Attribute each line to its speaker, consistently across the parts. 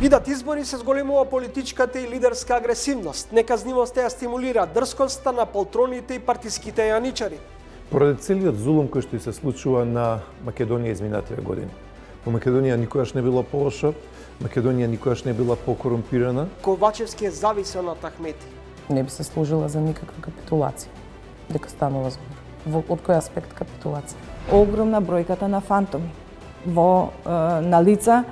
Speaker 1: Бидат избори се зголемува политичката и лидерска агресивност. Неказнивоста ја стимулира дрскоста на полтроните и партиските јаничари.
Speaker 2: Поради целиот зулум кој што и се случува на Македонија изминативе години. По Македонија никогаш не било полоша, Македонија никогаш не била покорумпирана.
Speaker 1: Ковачевски е зависел од Ахмети.
Speaker 3: Не би се служила за никаква капитулација. Дека станува збор. Од кој аспект капитулација?
Speaker 4: Огромна бројката на фантоми на лица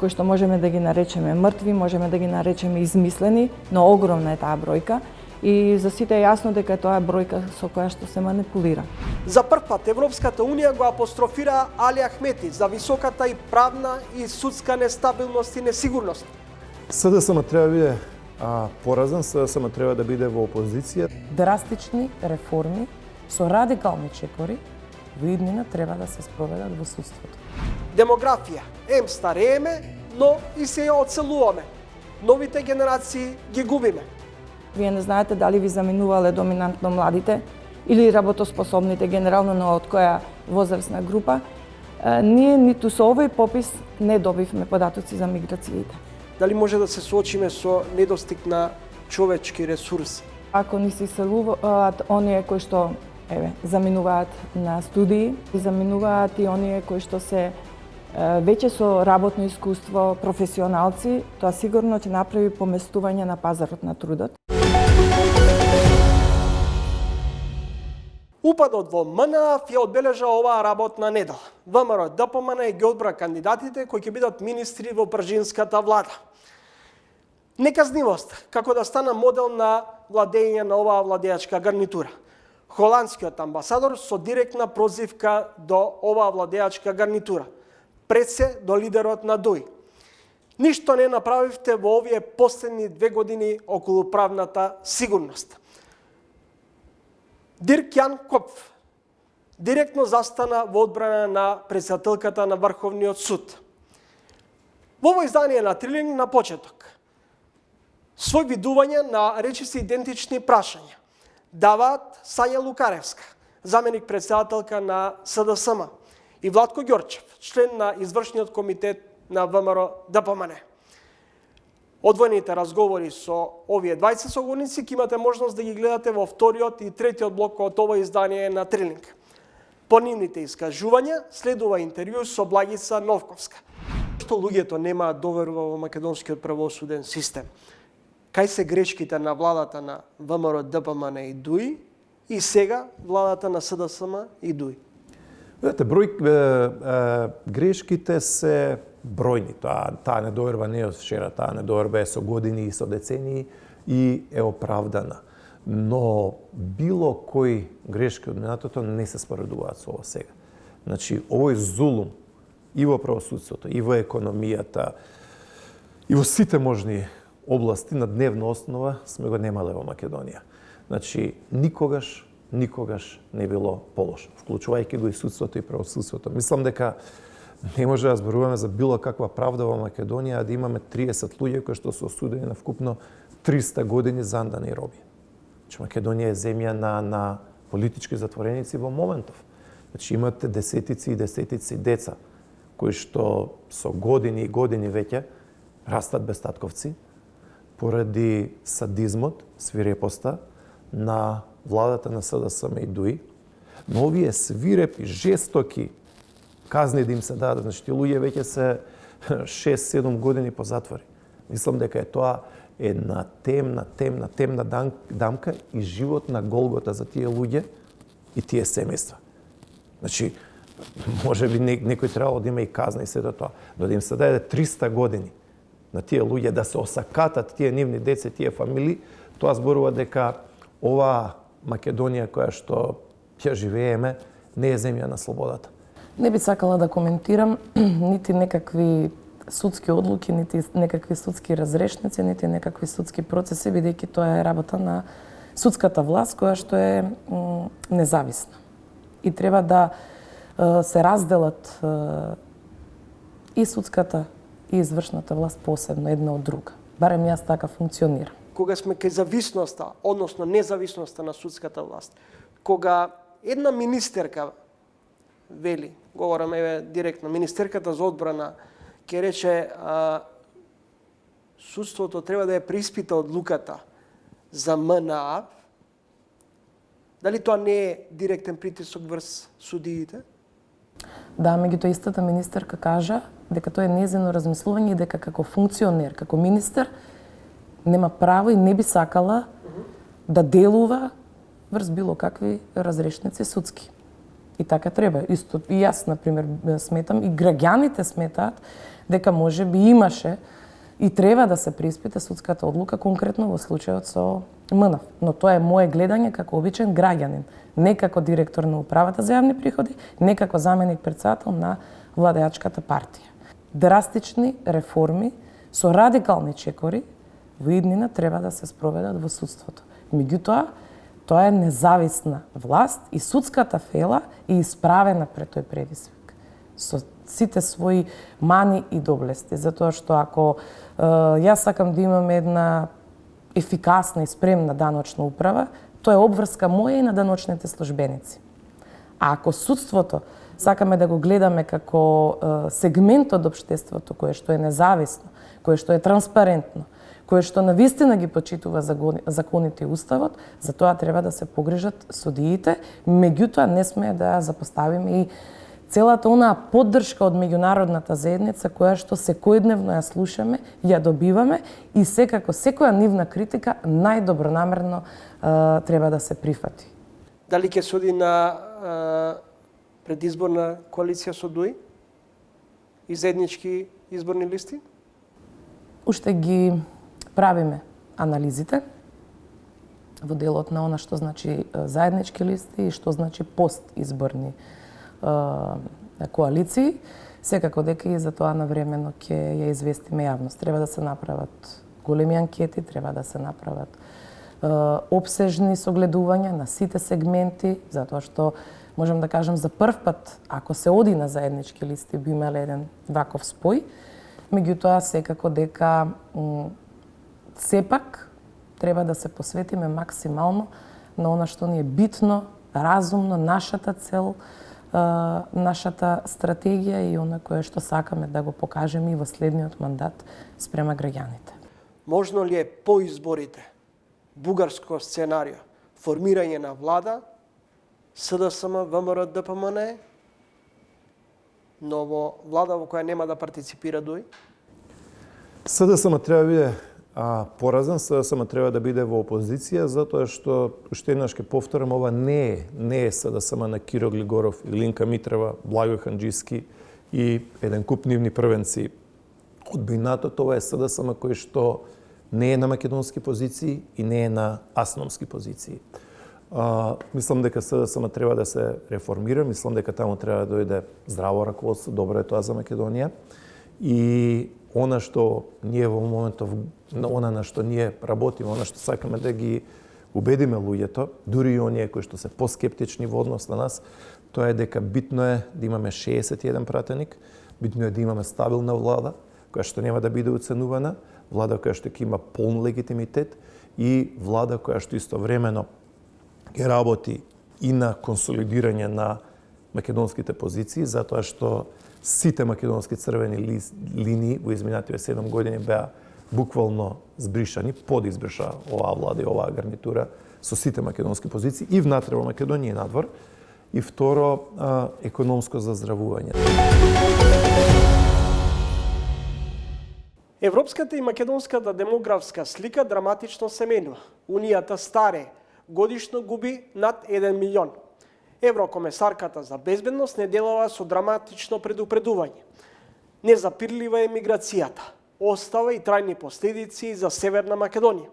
Speaker 4: кои што можеме да ги наречеме мртви, можеме да ги наречеме измислени, но огромна е таа бројка и за сите е јасно дека тоа е бројка со која што се манипулира.
Speaker 1: За прв пат Европската унија го апострофира Али Ахмети за високата и правна и судска нестабилност и несигурност.
Speaker 2: СДСМ треба да биде поразен, СДСМ треба да биде во опозиција.
Speaker 3: Драстични реформи со радикални чекори во иднина треба да се спроведат во судството.
Speaker 1: Демографија. Старееме, но и се ја одселуваме. Новите генерации ги губиме.
Speaker 4: Вие не знаете дали ви заминувале доминантно младите или работоспособните, генерално на од која возрастна група. Ние ниту со овој попис не добивме податоци за миграциите.
Speaker 1: Дали може да се соочиме со недостиг на човечки ресурси?
Speaker 4: Ако ни се иселуваат оние кои што заминуваат на студии, заминуваат и оние кои што се веќе со работно искуство, професионалци, тоа сигурно ќе направи поместување на пазарот на трудот.
Speaker 1: Упадот во МНАФ ја одбележа оваа работна недела. ВМРО ДПМН ги одбра кандидатите кои ќе бидат министри во пржинската влада. Неказнивост како да стана модел на владење на оваа владеачка гарнитура. Холандскиот амбасадор со директна прозивка до оваа владеачка гарнитура. Пред се до лидерот на ДУИ. Ништо не направивте во овие последни 2 години околу правната сигурност. Дирк Јан Копф директно застана во одбрана на председателката на Врховниот суд. Во ово издание на Трилинг на почеток свој видување на речиси идентични прашања даваат Сања Лукаревска, заменик председателка на СДСМ, и Владко Ѓорчев, член на извршниот комитет на ВМРО ДПМН. Одвоените разговори со овие двајца соговорници ќе имате можност да ги гледате во вториот и третиот блок од ова издание на Трилинг. По нивните искажувања следува интервју со Благица Новковска. Што луѓето немаат доверба во македонскиот правосуден систем? Кај се грешките на владата на ВМРО ДПМН и ДУИ и сега владата на СДСМ и ДУИ?
Speaker 2: Видете, грешките се бројни. Таа недоверба не е од вчера, таа недоверба е со години и со децении и е оправдана. Но било кој грешки од минатото не се споредуваат со ова сега. Значи, овој зулум и во правосудството, и во економијата, и во сите можни области на дневна основа сме го немале во Македонија. Значи, никогаш не било полошо, вклучувајќи го и судството и правосудството. Мислам дека не може да зборуваме за било каква правда во Македонија, а да имаме 30 луѓе кои што се осудени на вкупно 300 години за андане и робија. Значи, Македонија е земја на политички затвореници во моментов. Значи, имате десетици и десетици деца кои што со години и години веќе растат без татковци поради садизмот, свирепоста на владата на СДСМ и ДУИ, но овие свирепи, жестоки казни да им се дадат. Значи, тие луѓе веќе се 6-7 години по затвори. Мислам дека е тоа една темна дамка и живот на голгота за тие луѓе и тие семејства. Значи, може би некој требало да има и казна и сето тоа, но да им се даде 300 години на тие луѓе да се осакатат тие нивни деца, тие фамилии, тоа зборува дека оваа Македонија која што ја живееме не е земја на слободата.
Speaker 3: Не би сакала да коментирам нити некакви судски одлуки, нити некакви судски разрешници, нити некакви судски процеси, бидејќи тоа е работа на судската власт која што е независна. И треба да се разделат и судската и извршната власт посебно една од друга. Барем јас така функционирам.
Speaker 1: Кога сме кај зависноста, односно независноста на судската власт, кога една министерка вели, говорам директно, министерката за одбрана ќе рече судството треба да ја преиспита одлуката за МНА, дали тоа не е директен притисок врз судиите?
Speaker 3: Да, меѓутоа истата министерка кажа дека тоа е нејзино размислување и дека како функционер, како министер, нема право и не би сакала да делува врз било какви разрешници судски. И така треба. Исто и јас, например, сметам, и граѓаните сметаат дека може би имаше и треба да се преиспита судската одлука, конкретно во случајот со МНАФ. Но тоа е мое гледање како обичен граѓанин, не како директор на управата за јавни приходи, не како заменик председател на владеачката партија. Драстични реформи со радикални чекори во иднина треба да се спроведат во судството. Меѓутоа, тоа е независна власт и судската фела е исправена пред тој предизвик. Со сите своји мани и доблести. Затоа што ако јас сакам да имам една ефикасна и спремна даночна управа, тоа е обврска моја и на даночните службеници. А ако судството сакаме да го гледаме како сегмент од општеството кое што е независно, кое што е транспарентно, кое што навистина ги почитува законите и уставот, за тоа треба да се погрижат судиите, меѓутоа не сме да ја запоставиме и целата онаа поддршка од меѓународната заедница која што секојдневно ја слушаме, ја добиваме и секако секоја нивна критика најдобронамерно треба да се прифати.
Speaker 1: Дали ќе суди на предизборна коалиција со ДУИ и заеднички изборни листи?
Speaker 3: Уште ги правиме анализите во делот на она што значи заеднички листи и што значи постизборни коалиции. Секако дека и за тоа навремено ќе ја известиме јавност. Треба да се направат големи анкети, треба да се направат опсежни согледувања на сите сегменти, затоа што можам да кажам за прв пат, ако се оди на заеднички листи, би имале еден ваков спој. Меѓутоа, секако дека сепак треба да се посветиме максимално на она што ни е битно, разумно, нашата цел, нашата стратегија и она кое што сакаме да го покажеме и во следниот мандат спрема граѓаните.
Speaker 1: Можно ли е по изборите бугарско сценарио, формирање на влада, СДСМ, ВМРО, ДПМН, но во влада во која нема да партиципира ДУИ?
Speaker 2: СДСМ треба да биде поразен, СДСМ треба да биде во опозиција, затоа што, уште еднаш ќе повторам, ова не е СДСМ на Киро Глигоров, Илинка Митрева, Благој Ханџиски и еден куп нивни првенци од минатото. Ова е СДСМ кој што не е на македонски позиции и не е на асономски позиции. Мислам дека СДСМ треба да се реформира, мислам дека таму треба да дојде здраво раководство, добро е тоа за Македонија. И она што ние во моментов, она на што ние работиме, она што сакаме да ги убедиме луѓето, дури и оние кои што се поскептични во однос на нас, тоа е дека битно е да имаме 61 пратеник, битно е да имаме стабилна влада, која што нема да биде уценувана, влада која што ќе има полн легитимитет и влада која што истовремено ќе работи и на консолидирање на македонските позиции, затоа што сите македонски црвени линии во изминативе 7 години беа буквално збришани, подизбриша оваа влада и оваа гарнитура со сите македонски позиции и внатре во Македонија и надвор. И второ, економско заздравување.
Speaker 1: Европската и македонската демографска слика драматично се менува. Унијата старе годишно губи над 1 милион. Еврокомесарката за безбедност не делува со драматично предупредување. Незапирлива е миграцијата. Остава и трајни последици за Северна Македонија.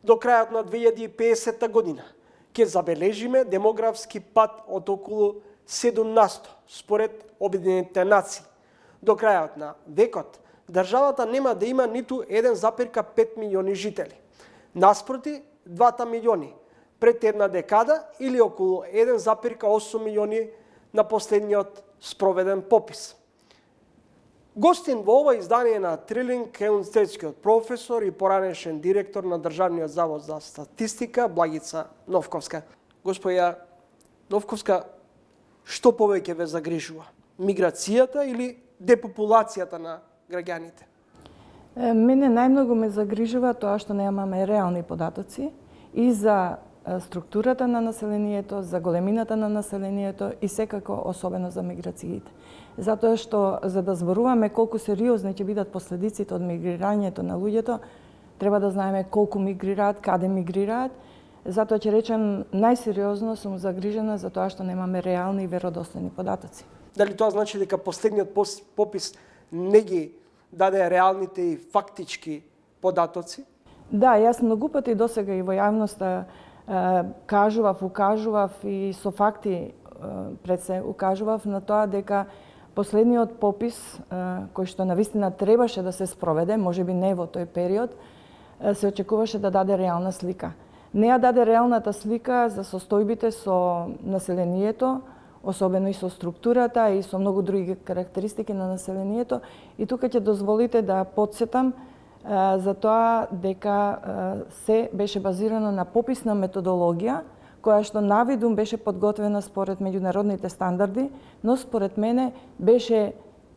Speaker 1: До крајот на 2050 година ќе забележиме демографски пад од околу 7% според Обединетите нации. До крајот на векот државата нема да има ниту 1,5 милиони жители. Наспроти 2 милиони пред една декада или околу 1,8 милиони на последниот спроведен попис. Гостин во ова издание на Трилинг е универзитетскиот професор и поранешен директор на Државниот завод за статистика Благица Новковска. Господја Новковска, што повеќе ве загрижува? Миграцијата или депопулацијата на граѓаните?
Speaker 4: Мене најмногу ме загрижува тоа што немаме реални податоци и за структурата на населението, за големината на населението и секако особено за миграциите. Затоа што за да зборуваме колку сериозни ќе бидат последиците од мигрирањето на луѓето, треба да знаеме колку мигрираат, каде мигрираат. Затоа ќе речем најсериозно сум загрижена за тоа што немаме реални и веродостојни податоци.
Speaker 1: Дали тоа значи дека последниот попис не ги даде реалните и фактички податоци?
Speaker 4: Да, јас многу пати досега и во јавноста укажував и со факти пред се укажував на тоа дека последниот попис, кој што навистина требаше да се спроведе, можеби не во тој период, се очекуваше да даде реална слика. Не ја даде реалната слика за состојбите со населението, особено и со структурата и со многу други карактеристики на населението. И тука ќе дозволите да подсетам за тоа дека се беше базирано на пописна методологија, која што навидум беше подготвена според меѓународните стандарди, но според мене беше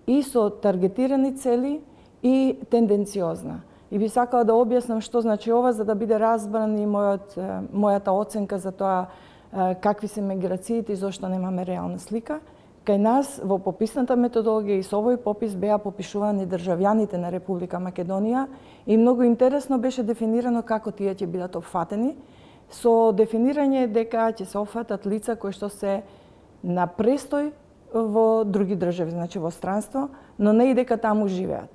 Speaker 4: и со таргетирани цели и тенденциозна. И би сакала да објаснам што значи ова, за да биде разбран и мојата оценка за тоа какви се миграциите и зошто немаме реална слика. Кај нас во пописната методологија и со овој попис беа попишувани државјаните на Република Македонија и многу интересно беше дефинирано како тие ќе бидат опфатени, со дефинирање дека ќе се опфатат лица кои што се на престој во други држави, значи во странство, но не и дека таму живеат.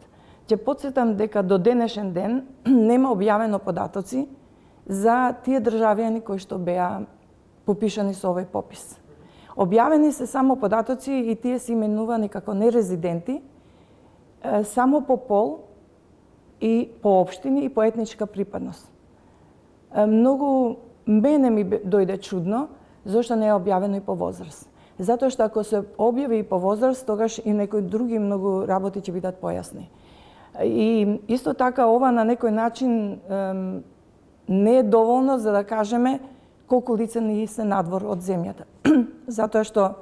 Speaker 4: Ќе потсетам дека до денешен ден нема објавено податоци за тие државјани кои што беа попишани со овој попис. Објавени се само податоци и тие се именувани како нерезиденти само по пол и по општини и по етничка припадност. Многу мене ми дојде чудно зашто не е објавено и по возраст. Затоа што ако се објави и по возраст, тогаш и некои други многу работи ќе бидат појасни. И исто така ова на некој начин не е доволно за да кажеме колку лица ни се надвор од земјата. Затоа што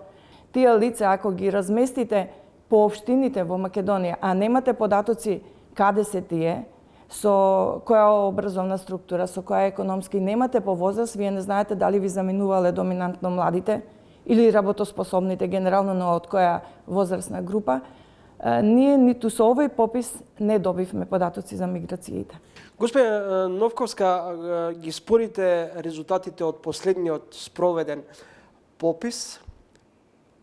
Speaker 4: тие лица, ако ги разместите по општините во Македонија, а немате податоци каде се тие, со која образовна структура, со која економски, немате по возраст, вие не знаете дали ви заминувале доминантно младите или работоспособните, генерално, но од која возрастна група, ние ниту со овој попис не добивме податоци за миграциите.
Speaker 1: Господина Новковска, ги спорите резултатите од последниот спроведен попис.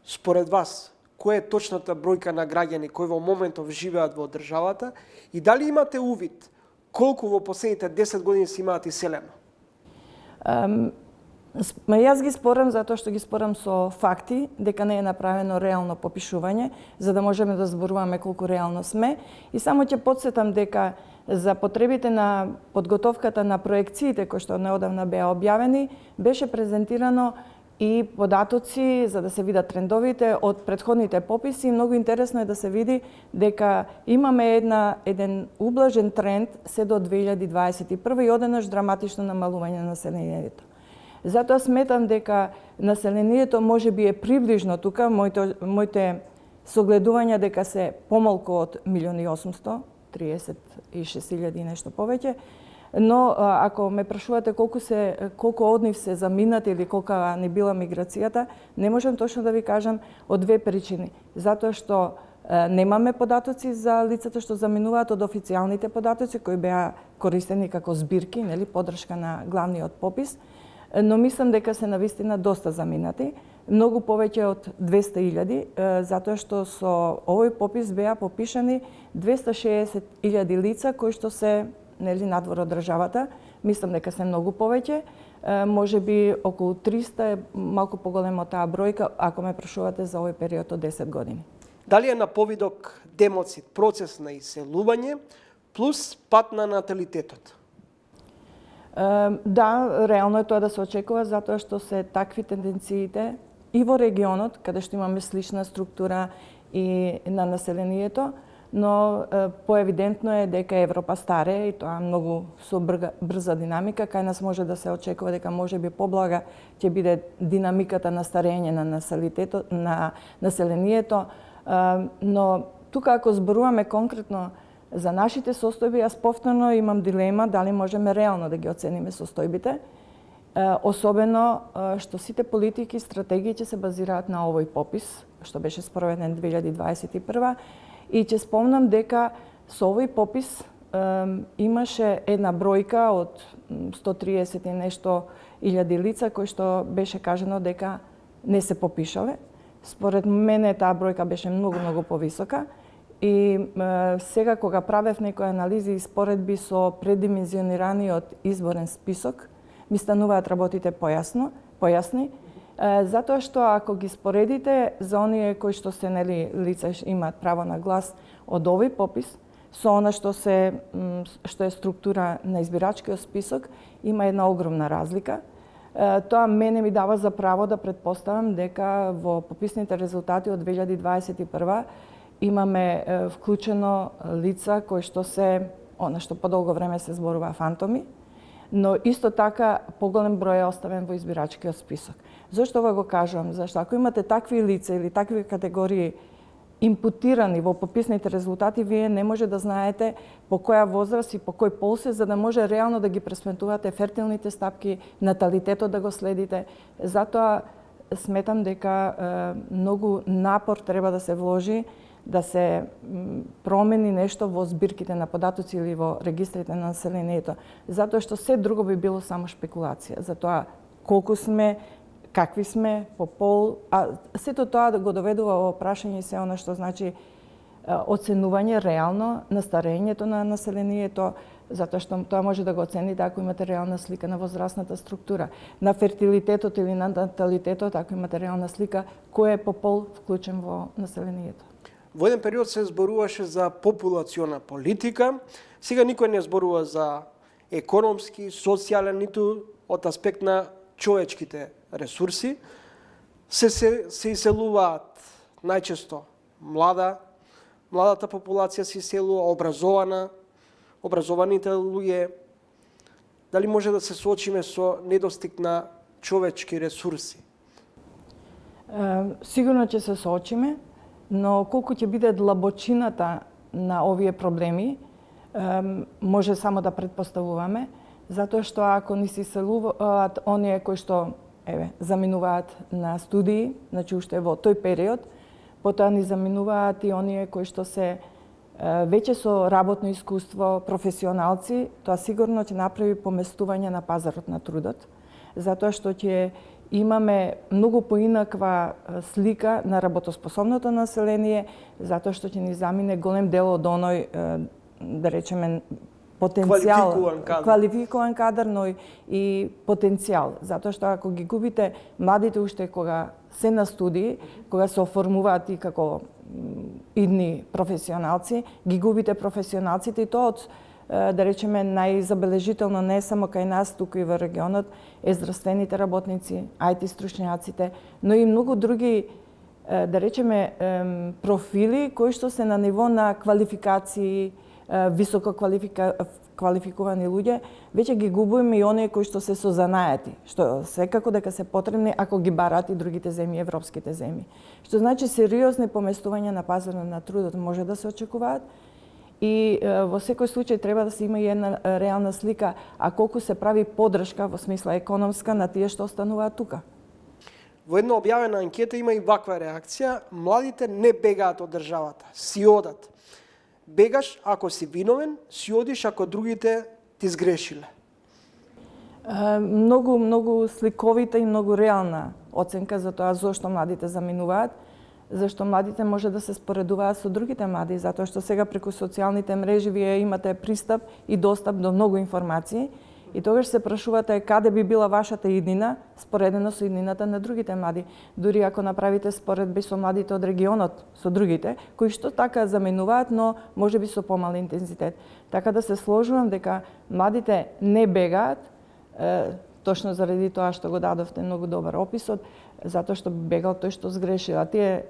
Speaker 1: Според вас, која е точната бројка на граѓани кои во моментов живеат во државата и дали имате увид колку во последните 10 години се имаат иселено?
Speaker 4: Јас ги спорам затоа што ги спорам со факти, дека не е направено реално попишување, за да можеме да зборуваме колку реално сме. И само ќе потсетам дека за потребите на подготовката на проекциите кои што неодамна беа објавени, беше презентирано и податоци за да се видат трендовите од претходните пописи. Многу интересно е да се види дека имаме еден ублажен тренд се до 2021 и одеднаш драматично намалување на населението. Затоа сметам дека населението може би е приближно тука, моите согледувања дека се помалку од 1.800.000, 36.000 и нешто повеќе, но ако ме прашувате колку од нив се заминати или колка не била миграцијата, не можам точно да ви кажам од две причини. Затоа што немаме податоци за лицата што заминуваат од официјалните податоци кои беа користени како збирки, нели, поддршка на главниот попис, но мислам дека се навистина доста заминати, многу повеќе од 200.000, затоа што со овој попис беа попишани 260.000 лица кои што се, нели, надвор од државата. Мислам дека се многу повеќе, можеби околу 300 е малку поголема таа бројка, ако ме прашувате за овој период од 10 години.
Speaker 1: Дали е на повидок демоцид, процес на иселување плюс пат на наталитетот?
Speaker 4: Да, реално е тоа да се очекува, затоа што се такви тенденциите и во регионот, каде што имаме слична структура и на населението, но поевидентно е дека Европа старее и тоа многу со брза динамика. Кај нас може да се очекува дека можеби поблага ќе биде динамиката на старење на населението, но тука ако зборуваме конкретно За нашите состојби јас повторно имам дилема дали можеме реално да ги оцениме состојбите, особено што сите политики и стратегии ќе се базираат на овој попис, што беше спроведен 2021, и ќе спомнам дека со овој попис имаше една бројка од 130 и нешто илјади лица кои што беше кажано дека не се попишале. Според мене таа бројка беше многу повисока и сега кога правев некои анализи и споредби со предимензионираниот изборен список, ми стануваат работите појасни, затоа што ако ги споредите за оние кои што се лица имаат право на глас од овој попис со она што е структура на избирачкиот список, има една огромна разлика. Тоа мене ми дава за право да претпоставам дека во пописните резултати од 2021 имаме вклучено лица кои што се, она што подолго време се зборува фантоми, но исто така поголем број е оставен во избирачкиот список. Зошто ова го кажувам? Зашто ако имате такви лица или такви категории импутирани во пописните резултати, вие не може да знаете по која возраст и по кој пол се, за да може реално да ги пресметувате фертилните стапки, наталитетот да го следите. Затоа сметам дека многу напор треба да се вложи да се промени нешто во збирките на податоци или во регистрите на населението, затоа што се друго би било само шпекулација. Затоа колку сме, какви сме, по пол, а сето тоа да го доведува во прашање се она што значи оценување реално на старењето на населението, затоа што тоа може да го оцените ако имате реална слика на возрастната структура, на фертилитетот или на наталитетот, ако имате реална слика кој е по пол вклучен во населението.
Speaker 1: Во еден период се зборуваше за популациона политика, сега никој не зборува за економски, социјален, ниту од аспект на човечките ресурси. Се иселуваат најчесто младата популација се иселува, образованите луѓе. Дали може да се соочиме со недостиг на човечки ресурси?
Speaker 4: Сигурно ќе се соочиме, но колку ќе биде длабочината на овие проблеми, може само да претпоставуваме, затоа што ако ни се иселуваат оние кои што заминуваат на студии, значи уште во тој период, потоа ни заминуваат и оние кои што се веќе со работно искуство, професионалци, тоа сигурно ќе направи поместување на пазарот на трудот, затоа што ќе имаме многу поинаква слика на работоспособното население, затоа што ќе ни замине голем дел од оној, да речеме, потенцијал, квалификуван кадар, но и потенцијал. Затоа што ако ги губите младите уште кога се на студии, кога се оформуваат и како идни професионалци, ги губите професионалците и тоа од, да речеме, најзабележително не само кај нас, туку и во регионот, е здравствените работници, IT стручњаците, но и многу други, да речеме, профили кои што се на ниво на квалификации, високо квалификувани луѓе, веќе ги губиме и оние кои што се со занајати, што секако дека се потребни ако ги бараат и другите земји, европските земји. Што значи сериозни поместувања на пазарот на трудот може да се очекуваат и во секој случај треба да се има и една реална слика, а колку се прави поддршка во смисла економска на тие што остануваат тука.
Speaker 1: Во една објавена анкета има и ваква реакција: младите не бегаат од државата, си одат. Бегаш ако си виновен, си одиш ако другите ти сгрешиле.
Speaker 4: Многу сликовита и многу реална оценка за тоа зошто младите заминуваат, зашто младите може да се споредуваат со другите млади, затоа што сега преку социјалните мрежи вие имате пристап и достап до многу информации и тогаш се прашувате каде би била вашата иднина споредено со иднината на другите млади. Дури ако направите споредби со младите од регионот, со другите, кои што така заминуваат, но можеби со помал интензитет. Така да се сложувам дека младите не бегаат, точно заради тоа што го дадовте многу добар описот, затоа што бегал тој што сгрешил, а тие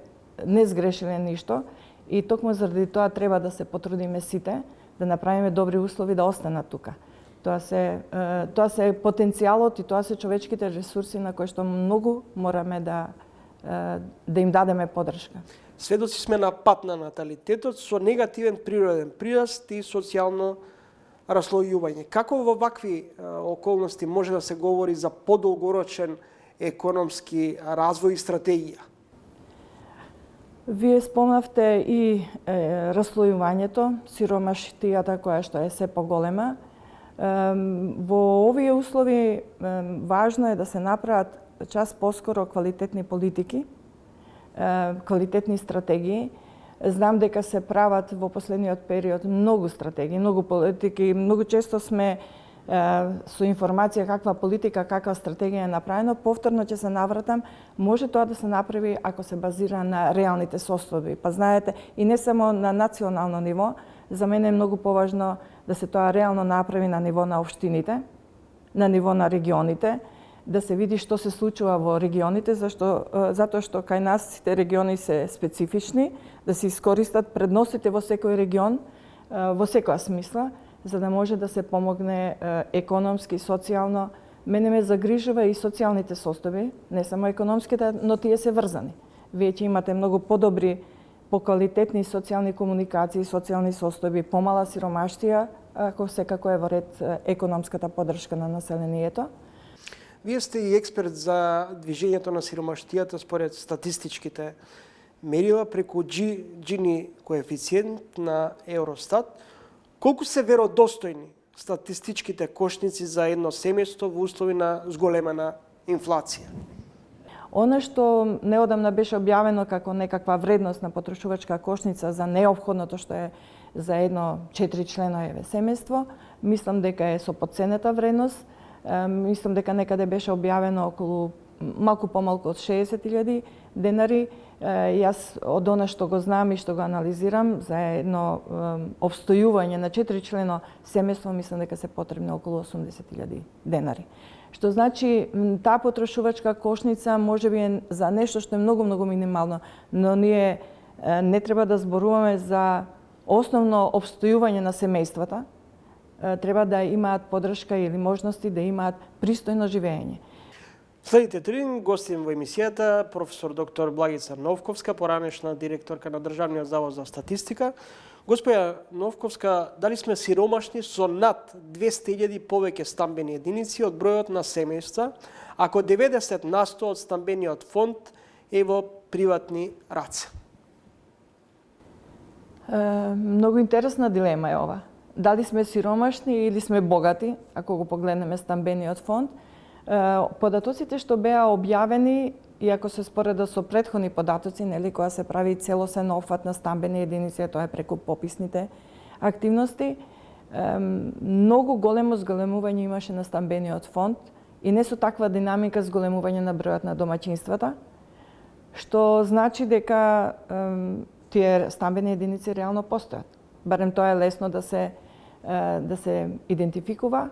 Speaker 4: не сгрешиле ништо и токму заради тоа треба да се потрудиме сите да направиме добри услови да останат тука. Тоа се потенцијалот и тоа се човечките ресурси на кои што многу мораме да им дадеме поддршка.
Speaker 1: Сведоци сме на пат на наталитетот со негативен природен прираст и социјално раслојување. Како во вакви околности може да се говори за подолгорочен економски развој и стратегија?
Speaker 4: Вие спомнавте и раслојувањето, сиромаштијата која што е се поголема. Во овие услови важно е да се направат час поскоро квалитетни политики, квалитетни стратегии. Знам дека се прават во последниот период многу стратегии, многу политики, многу често сме со информација каква политика, каква стратегија е направено. Повторно ќе се навратам, може тоа да се направи ако се базира на реалните состојби. Па знаете, и не само на национално ниво, за мене е многу поважно да се тоа реално направи на ниво на општините, на ниво на регионите, да се види што се случува во регионите, затоа што кај нас сите региони се специфични, да се искористат предностите во секој регион, во секоја смисла, за да може да се помогне економски, социјално. Мене ме загрижува и социјалните состојби, не само економските, но тие се врзани. Вие ќе имате многу подобри, поквалитетни социјални комуникации, социјални состојби, помала сиромаштија, ако секако е во ред економската поддршка на населението.
Speaker 1: Вие сте и експерт за движењето на сиромаштијата според статистичките мерила преку Джини коефициент на Евростат. Колку се веродостојни статистичките кошници за едно семејство во услови на зголемена инфлација?
Speaker 4: Она што неодамна беше објавено како некаква вредност на потрошувачка кошница за неопходното што е за едно 4-членово семејство, мислам дека е со подценета вредност. Мислам дека некаде беше објавено околу малку помалку од 60.000 денари. Јас од она што го знам и што го анализирам за едно обстојување на 4-члено семејство, мислам дека се потребни околу 80.000 денари. Што значи таа потрошувачка кошница можеби е за нешто што е многу минимално, но ние не треба да зборуваме за основно обстојување на семејствата. Треба да имаат поддршка или можности да имаат пристојно живење.
Speaker 1: Следите трин гостин во емисијата професор доктор Благица Новковска, поранешна директорка на Државниот завод за статистика. Господја Новковска, дали сме сиромашни со над 200.000 повеќе стамбени единици од бројот на семејства, ако 90% од стамбениот фонд е во приватни раце?
Speaker 4: Многу интересна дилема е ова. Дали сме сиромашни или сме богати, ако го погледнеме стамбениот фонд. Податоците што беа објавени, и ако се спореда со претходни податоци, нели, кога се прави целосен опфат на стамбени единици, тоа е преку пописните активности, многу големо зголемување имаше на стамбениот фонд и не со таква динамика зголемување на бројот на домаќинствата, што значи дека тие стамбени единици реално постојат. Барем тоа е лесно да се идентификува.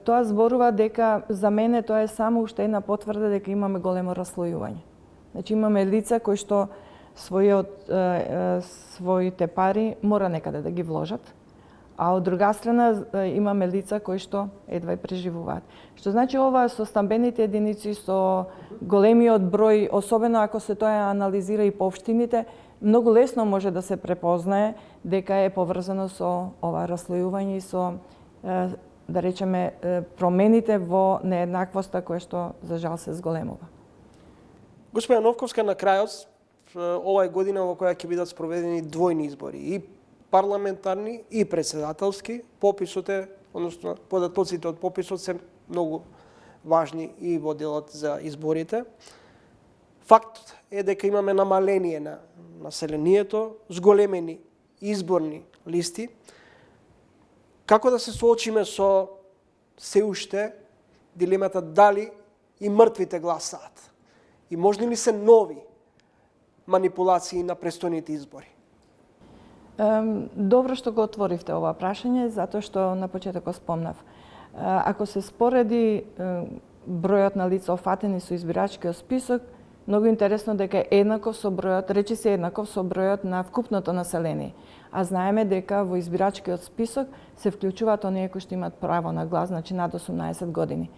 Speaker 4: Тоа зборува дека за мене тоа е само уште една потврда дека имаме големо раслојување. Значи имаме лица кои што своите пари мора некаде да ги вложат, а од друга страна имаме лица кои што едва и преживуваат. Што значи ова со стамбените единици, со големиот број, особено ако се тоа анализира и по општините, многу лесно може да се препознае дека е поврзано со ова раслојување и со да речеме, промените во нееднаквоста која што за жал се зголемува.
Speaker 1: Господја Новковска, на крајот, ова е година во која ќе бидат спроведени двојни избори, и парламентарни и претседателски. Пописот е, односно податоците од пописот се многу важни и во делот за изборите. Факт е дека имаме намаление на населението, зголемени изборни листи. Како да се соочиме со се уште дилемата дали и мртвите гласаат? И можни ли се нови манипулации на престојните избори?
Speaker 4: Добро што го отворивте ова прашање, затоа што на почетокот спомнав. Ако се спореди бројот на лица офатени со избирачкиот список, многу интересно дека е еднаков со бројот, речи се еднаков со бројот на вкупното население. А знаеме дека во избирачкиот список се вклучуваат оние кои што имаат право на глас, значи над 18 години.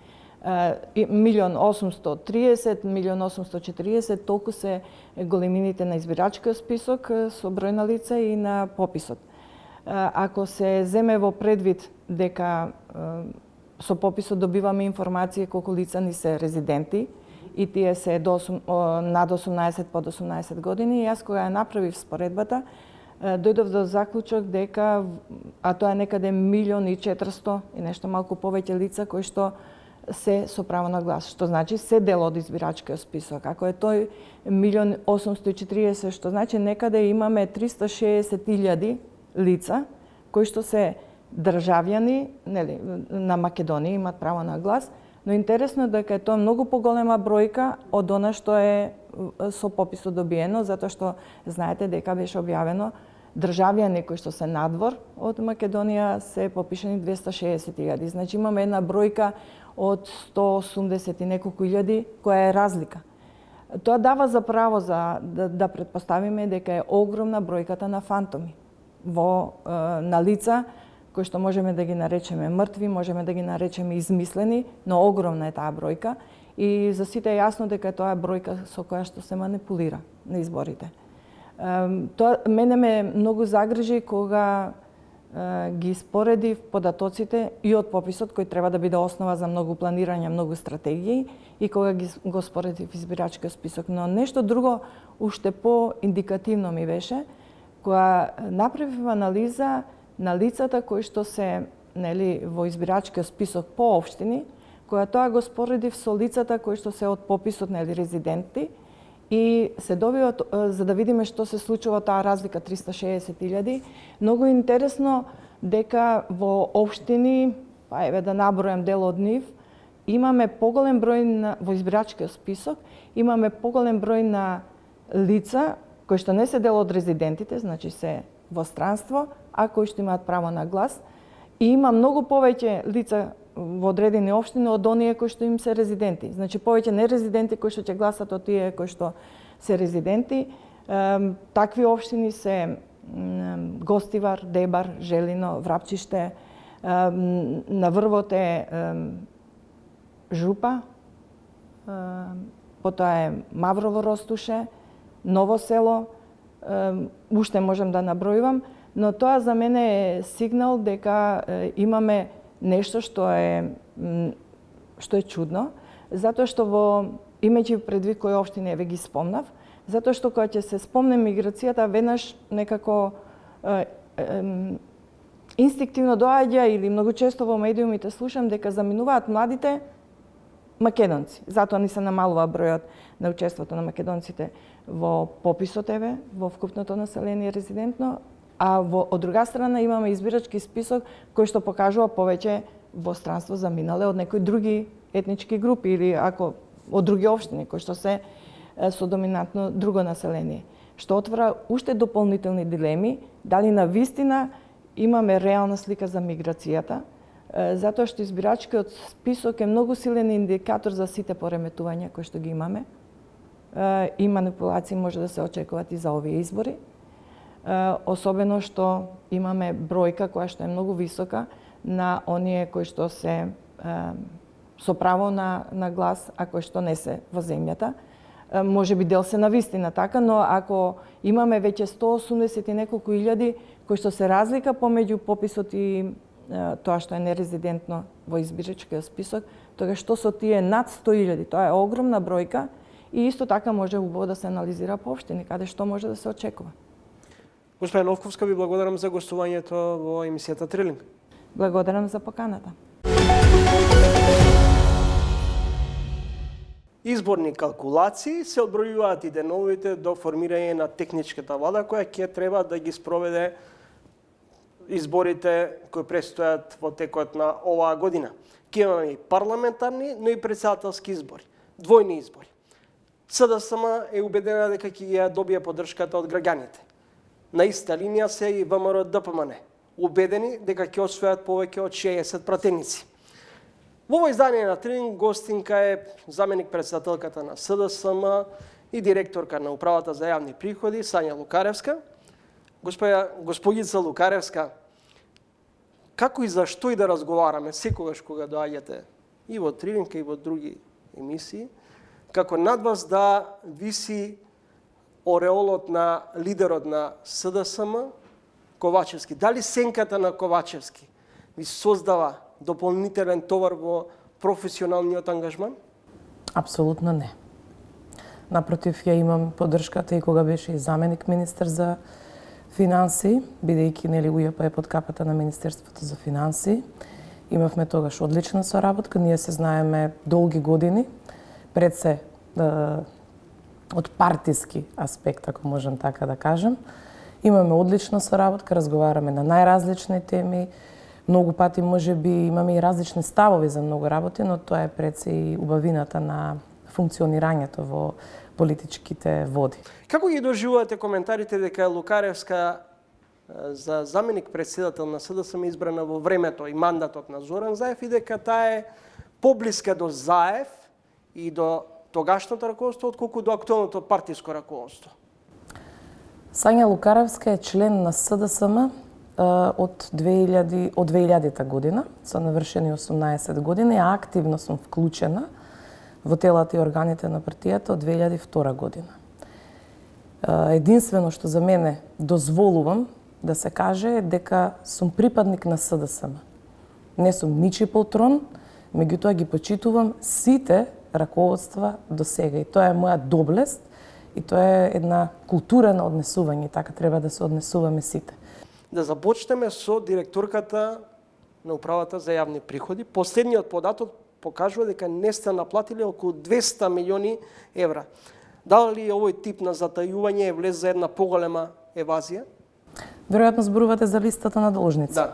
Speaker 4: 1.830.000, 1.840.000, толку се големините на избирачкиот список со број на лица и на пописот. Ако се земе во предвид дека со пописот добиваме информација колку лица ни се резиденти и тие се над 18, под 18 години, јас кога ја направив споредбата, дојдов до заклучок дека, а тоа е некаде 1.400.000 и нешто малку повеќе лица кои што се со право на глас, што значи се дел од избирачкиот список. Ако е тој 1.840.000, што значи некаде имаме 360.000 лица кои што се државјани, нели, на Македонија, имаат право на глас, но интересно е дека е тоа многу поголема бројка од она што е со пописот добиено, затоа што знаете дека беше објавено државјани кои што се надвор од Македонија се попишани 260.000. Значи имаме една бројка од 180 и неколку илјади која е разлика. Тоа дава за право да претпоставиме дека е огромна бројката на фантоми на лица кои што можеме да ги наречеме мртви, можеме да ги наречеме измислени, но огромна е таа бројка и за сите е јасно дека тоа е бројка со која што се манипулира на изборите. Тоа мене ме многу загрижи кога ги споредив податоците и од пописот кој треба да биде основа за многу планирање, многу стратегии и кога го споредив избирачкиот список. Но нешто друго уште по-индикативно ми беше кога направив анализа на лицата кои што се, нели, во избирачкиот список по општини, кога тоа го споредив со лицата кои што се од пописот, нели, резиденти и се добива за да видиме што се случува таа разлика 360.000. Многу интересно дека во општини, па еве да набројам дел од нив, имаме поголем број во избирачкиот список, имаме поголем број на лица кои што не се дел од резидентите, значи се во странство, а кои што имаат право на глас, и има многу повеќе лица во одредени општини од оние кои што им се резиденти. Значи повеќе нерезиденти кои што ќе гласат од тие кои што се резиденти. Такви општини се Гостивар, Дебар, Желино, Врапчиште, на врвот е Жупа, потоа е Маврово Ростуше, Ново село, уште можам да набројувам, но тоа за мене е сигнал дека имаме нешто што е чудно, затоа што имајќи предвид кои општини еве ги спомнав, затоа што кога ќе се спомне миграцијата, веднаш некако инстинктивно доаѓа или многу често во медиумите слушам дека заминуваат младите македонци. Затоа ни се намалува бројот на учеството на македонците во пописот, еве, во вкупното население резидентно, а од друга страна имаме избирачки список кој што покажува повеќе во странство заминале од некои други етнички групи или ако од други општини кои што се со доминантно друго население, што отвора уште дополнителни дилеми дали навистина имаме реална слика за миграцијата, затоа што избирачкиот список е многу силен индикатор за сите пореметувања кои што ги имаме и манипулации може да се очекуваат и за овие избори. Особено што имаме бројка која што е многу висока на оние кои што се со право на глас, а кои што не се во земјата. Може би дел се навистина така, но ако имаме веќе 180 и неколку илјади кои што се разлика помеѓу пописот и тоа што е нерезидентно во избирачкиот список, тогаш што со тие над 100.000, тоа е огромна бројка и исто така може убаво да се анализира по општини, каде што може да се очекува.
Speaker 1: Госпоја Новковска, ви благодарам за гостувањето во емисијата Трилинг.
Speaker 4: Благодарам за поканата.
Speaker 1: Изборни калкулации се одбројуваат и деновите до формирање на техничката влада која ќе треба да ги спроведе изборите кои престојат во текот на оваа година. Ќе имаме и парламентарни, но и претседателски избори, двојни избори. СДСМ е убедена дека ќе ја добие поддршката од граѓаните. На иста линија се и ВМРО ДПМН, убедени дека ќе освојат повеќе од 60 пратеници. Во ово издание на Трилинг гостинка е заменик председателката на СДСМ и директорка на Управата за јавни приходи Сања Лукаревска. Господица Лукаревска, како и зашто и да разговараме секогаш кога доаѓате и во Трилинка, и во други емисии, како над вас да виси ореолот на лидерот на СДСМ, Ковачевски. Дали сенката на Ковачевски ви создава дополнителен товар во професионалниот ангажман?
Speaker 3: Апсолутно не. Напротив, ја имам поддршката и кога беше и заменик министер за финансии, бидејќи нели УЈП е под капата на Министерството за финансии. Имавме тогаш одлична соработка, ние се знаеме долги години, пред се од партиски аспект, ако можам така да кажем. Имаме одлична соработка, разговараме на најразлични теми, многу пати можеби имаме и различни ставови за многу работи, но тоа е пред се и убавината на функционирањето во политичките води.
Speaker 1: Како ги доживувате коментарите дека Лукаревска за заменик председател на СДСМ избрана во времето и мандатот на Зоран Заев и дека таа е поблиска до Заев и до тогашното раководство отколку до актуелното партиско раководство?
Speaker 3: Сања Лукаревска е член на СДСМ од 2000 година, со навршени 18 години, а активно сум вклучена во телата и органите на партијата од 2002 година. Единствено што за мене дозволувам да се каже е дека сум припадник на СДСМ. Не сум ничи полтрон, меѓутоа ги почитувам сите раководства до сега и тоа е моја доблест и тоа е една култура на однесување, така треба да се однесуваме сите.
Speaker 1: Да започнеме со директорката на управата за јавни приходи. Последниот податок покажува дека не сте наплатили околу 200 милиони евра. Дали овој тип на затајување е влез за една поголема евазија?
Speaker 3: Веројатно зборувате за листата на должници.
Speaker 1: Да.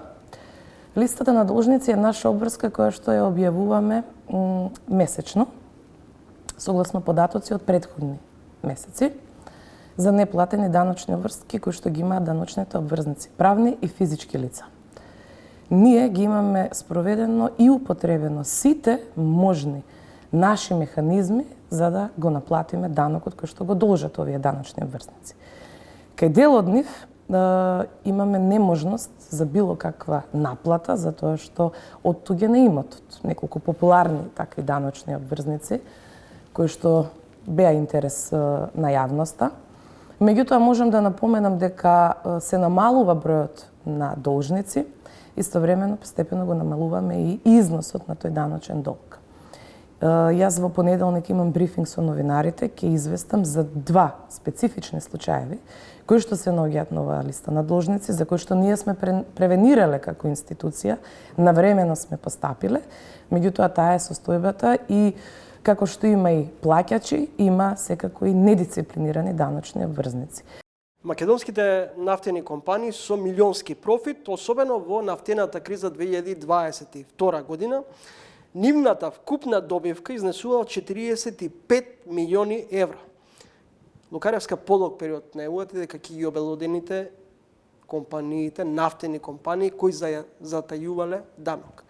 Speaker 3: Листата на должници е наша обврска која што ја објавуваме месечно, согласно податоци од претходни месеци, за неплатени даночни обврски кои што ги имаат даночните обврзници, правни и физички лица. Ние ги имаме спроведено и употребено сите можни наши механизми за да го наплатиме данокот кој што го должат овие даночни обврзници. Кај дел од нив имаме неможност за било каква наплата, затоа што оттуѓа на имотот. Неколку популарни такви даночни обврзници, кои што беа интерес на јавноста. Меѓутоа, можам да напоменам дека се намалува бројот на должници, истовремено постепено го намалуваме и износот на тој даночен долг. Јас во понеделник имам брифинг со новинарите, ќе известам за два специфични случаеви кои што се наоѓаат на оваа листа на должници, за кои што ние сме превенирале како институција, навремено сме постапиле, меѓутоа таа е состојбата и како што има и плаќачи, има секако и недисциплинирани даночни обврзници.
Speaker 1: Македонските нафтени компании со милионски профит, особено во нафтената криза 2022 година, нивната вкупна добивка изнесува 45 милиони евра. Лукаревска подолг период најавувате дека ќе ги обелодените компаниите, нафтени компании кои затајувале данок.